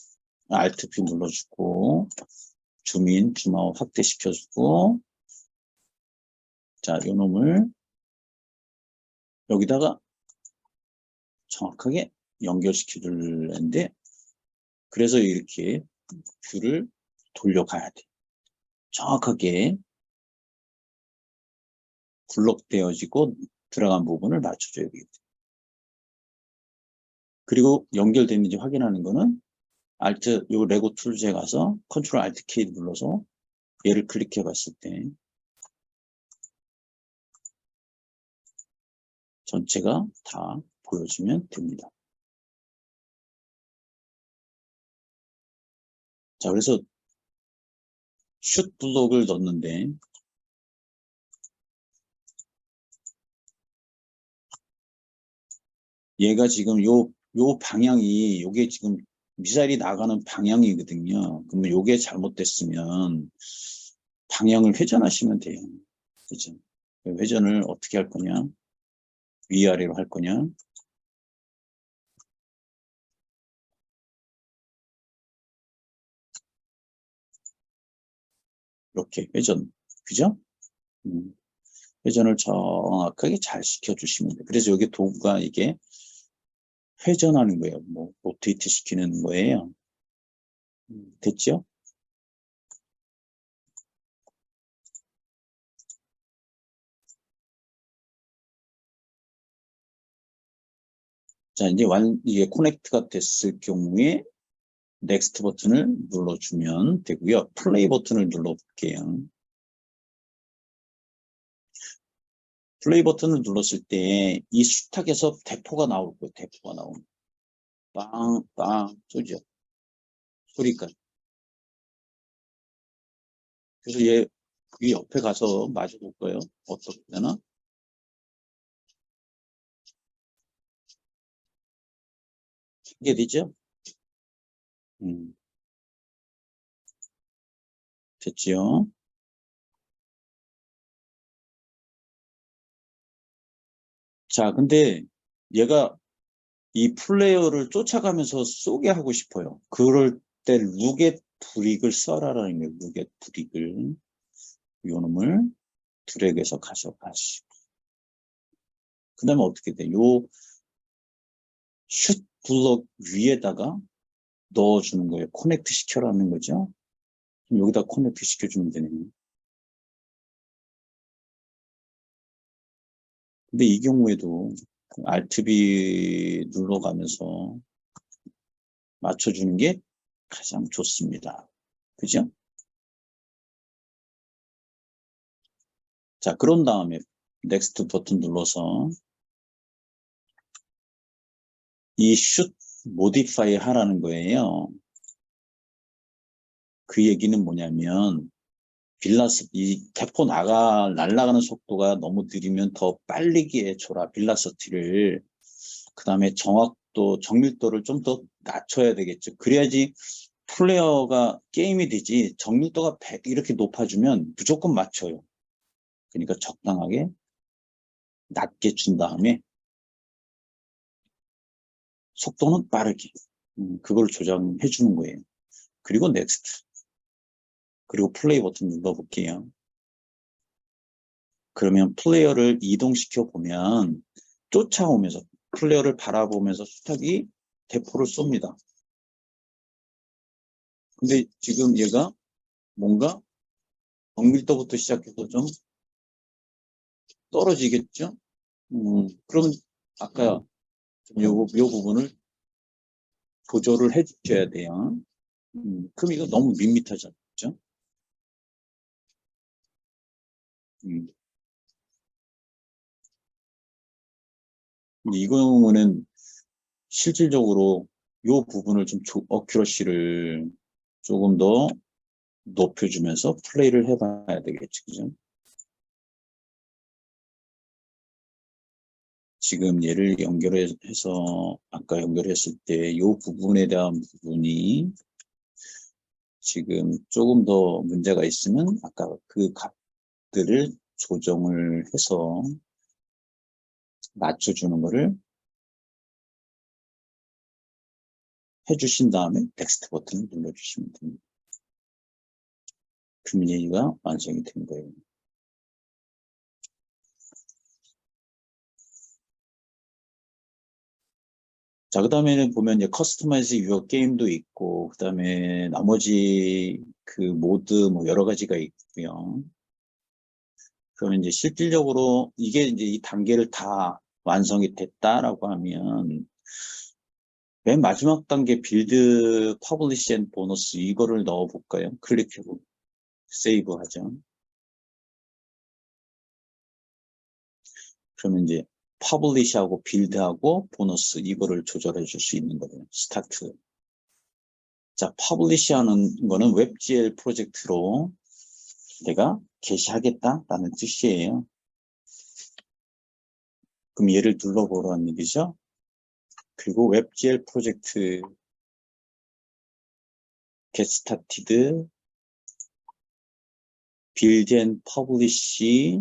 Alt P 눌러주고 줌인 줌아웃 확대시켜주고 자 요 놈을 여기다가 정확하게 연결시켜 줄는데 그래서 이렇게 뷰를 돌려가야 돼. 정확하게 블록되어지고 들어간 부분을 맞춰줘야 되겠다. 그리고 연결되는지 확인하는 거는 Alt, 요 레고 툴즈에 가서 컨트롤 Alt K 눌러서 얘를 클릭해 봤을 때 전체가 다 보여주면 됩니다. 자, 그래서 슛 블록을 넣었는데 얘가 지금 요 방향이 요게 지금 미사일이 나가는 방향이거든요. 그러면 요게 잘못됐으면 방향을 회전하시면 돼요. 그죠? 회전을 어떻게 할 거냐? 위아래로 할 거냐? 이렇게 회전. 그죠? 회전을 정확하게 잘 시켜주시면 돼요. 그래서 여기 도구가 이게 회전하는 거예요. 뭐 로테이트 시키는 거예요. 됐죠? 자, 이게 커넥트가 됐을 경우에 넥스트 버튼을 눌러주면 되고요. 플레이 버튼을 눌러볼게요. 플레이 버튼을 눌렀을 때 이 수탉에서 대포가 나올 거예요. 대포가 나오는. 빵, 빵, 쏘죠. 소리까지. 그래서 이 옆에 가서 마주볼 거예요. 어떻게 되나? 이게 되죠? 됐지요? 자, 근데 얘가 이 플레이어를 쫓아가면서 쏘게 하고 싶어요. 그럴 때 루겟 브릭을 써라라는 거예요. 루겟 브릭을. 요 놈을 드래그해서 가져가시고 그 다음에 어떻게 돼? 요 슛 블럭 위에다가 넣어주는 거예요. 커넥트 시켜라는 거죠. 그럼 여기다 커넥트 시켜주면 되네요. 근데 이 경우에도 Alt B 눌러가면서 맞춰주는 게 가장 좋습니다. 그죠? 자, 그런 다음에 넥스트 버튼 눌러서 이 슛 모디파이 하라는 거예요. 그 얘기는 뭐냐면 이 대포 날아가는 속도가 너무 느리면 더 빨리게 해줘라. 빌라서티를. 그 다음에 정밀도를 좀 더 낮춰야 되겠죠. 그래야지 플레이어가 게임이 되지. 정밀도가 100 이렇게 높아주면 무조건 맞춰요. 그러니까 적당하게 낮게 준 다음에 속도는 빠르게. 그걸 조정해 주는 거예요. 그리고 넥스트. 그리고 플레이 버튼 눌러볼게요. 그러면 플레이어를 이동시켜 보면 쫓아오면서 플레이어를 바라보면서 수탉이 대포를 쏩니다. 근데 지금 얘가 뭔가 정밀도부터 시작해서 좀 떨어지겠죠? 그러면 아까 요 부분을 조절을 해주셔야 돼요. 그럼 이거 너무 밋밋하지 않죠? 근데 이 경우는 실질적으로 요 부분을 좀 어큐러시를 조금 더 높여주면서 플레이를 해봐야 되겠지, 그죠? 지금 얘를 연결해서 아까 연결했을 때 이 부분에 대한 부분이 지금 조금 더 문제가 있으면 아까 그 값들을 조정을 해서 맞춰주는 거를 해주신 다음에 텍스트 버튼을 눌러주시면 됩니다. 그럼 얘가 완성이 된 거예요. 자, 그 다음에는 보면 이제 커스터마이즈 유어 게임도 있고, 그 다음에 나머지 그 모드 뭐 여러 가지가 있고요. 그러면 이제 실질적으로 이게 이제 이 단계를 다 완성이 됐다라고 하면 맨 마지막 단계 빌드 퍼블리시 앤 보너스 이거를 넣어 볼까요? 클릭하고 세이브 하죠. 그러면 이제 퍼블리시하고 빌드하고 보너스 이거를 조절해 줄 수 있는 거예요. 스타트. 자, 퍼블리시 하는 거는 웹GL 프로젝트로 내가 게시하겠다라는 뜻이에요. 그럼 얘를 눌러보라는 얘기죠. 그리고 웹GL 프로젝트 get started build and publish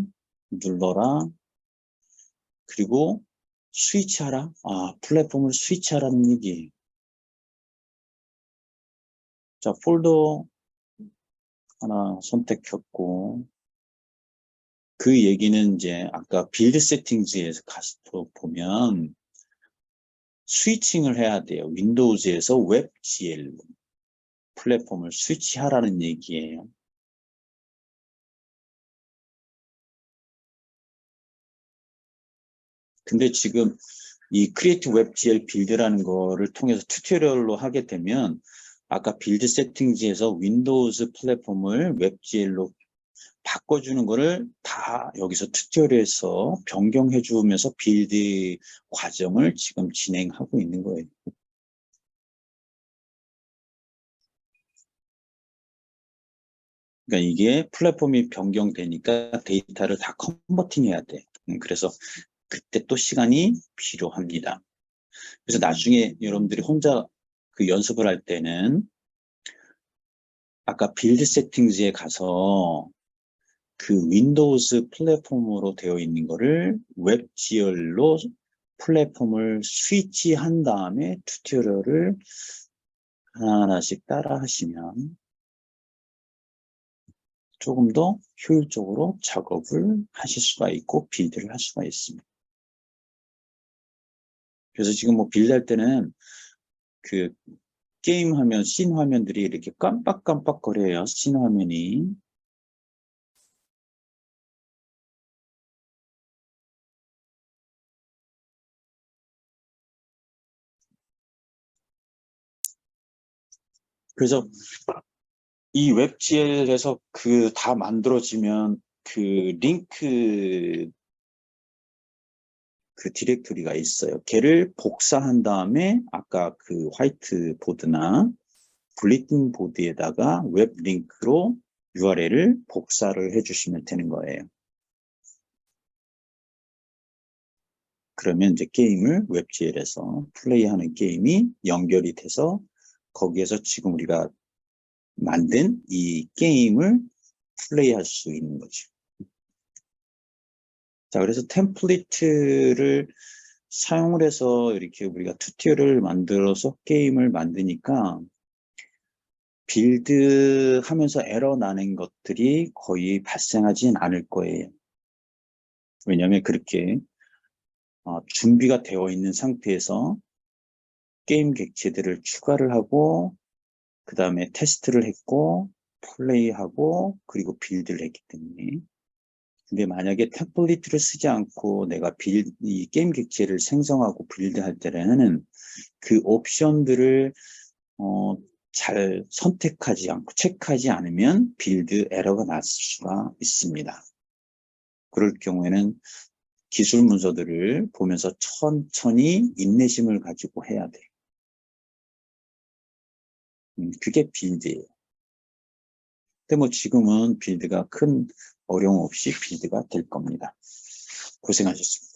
눌러라. 그리고 스위치하라. 플랫폼을 스위치하라는 얘기예요. 자, 폴더 하나 선택했고 그 얘기는 이제 아까 빌드 세팅즈에서 가서 보면 스위칭을 해야 돼요. 윈도우즈에서 웹GL 플랫폼을 스위치하라는 얘기예요. 근데 지금 이 크리에이티브 웹GL 빌드라는 거를 통해서 튜토리얼로 하게 되면 아까 빌드 세팅즈에서 윈도우즈 플랫폼을 웹GL로 바꿔주는 거를 다 여기서 튜토리얼에서 변경해 주면서 빌드 과정을 지금 진행하고 있는 거예요. 그러니까 이게 플랫폼이 변경되니까 데이터를 다 컨버팅 해야 돼. 그래서 그때 또 시간이 필요합니다. 그래서 나중에 여러분들이 혼자 그 연습을 할 때는 아까 빌드 세팅즈에 가서 그 윈도우즈 플랫폼으로 되어 있는 거를 웹GL로 플랫폼을 스위치한 다음에 튜토리얼을 하나하나씩 따라 하시면 조금 더 효율적으로 작업을 하실 수가 있고 빌드를 할 수가 있습니다. 그래서 지금 뭐 빌드할 때는 그 게임 화면, 씬 화면들이 이렇게 깜빡깜빡 거려요. 씬 화면이. 그래서 이 웹GL에서 그 다 만들어지면 그 링크 그 디렉토리가 있어요. 걔를 복사한 다음에 아까 그 화이트 보드나 블리팅 보드에다가 웹 링크로 URL을 복사를 해주시면 되는 거예요. 그러면 이제 게임을 웹GL에서 플레이하는 게임이 연결이 돼서 거기에서 지금 우리가 만든 이 게임을 플레이할 수 있는 거죠. 자, 그래서 템플릿을 사용을 해서 이렇게 우리가 튜토리얼을 만들어서 게임을 만드니까 빌드 하면서 에러 나는 것들이 거의 발생하진 않을 거예요. 왜냐하면 그렇게 준비가 되어 있는 상태에서 게임 객체들을 추가를 하고 그 다음에 테스트를 했고 플레이하고 그리고 빌드를 했기 때문에. 근데 만약에 템플릿을 쓰지 않고 내가 이 게임 객체를 생성하고 빌드할 때는 그 옵션들을 잘 선택하지 않고 체크하지 않으면 빌드 에러가 날 수가 있습니다. 그럴 경우에는 기술 문서들을 보면서 천천히 인내심을 가지고 해야 돼요. 그게 빌드예요. 근데 뭐 지금은 빌드가 큰 어려움 없이 빌드가 될 겁니다. 고생하셨습니다.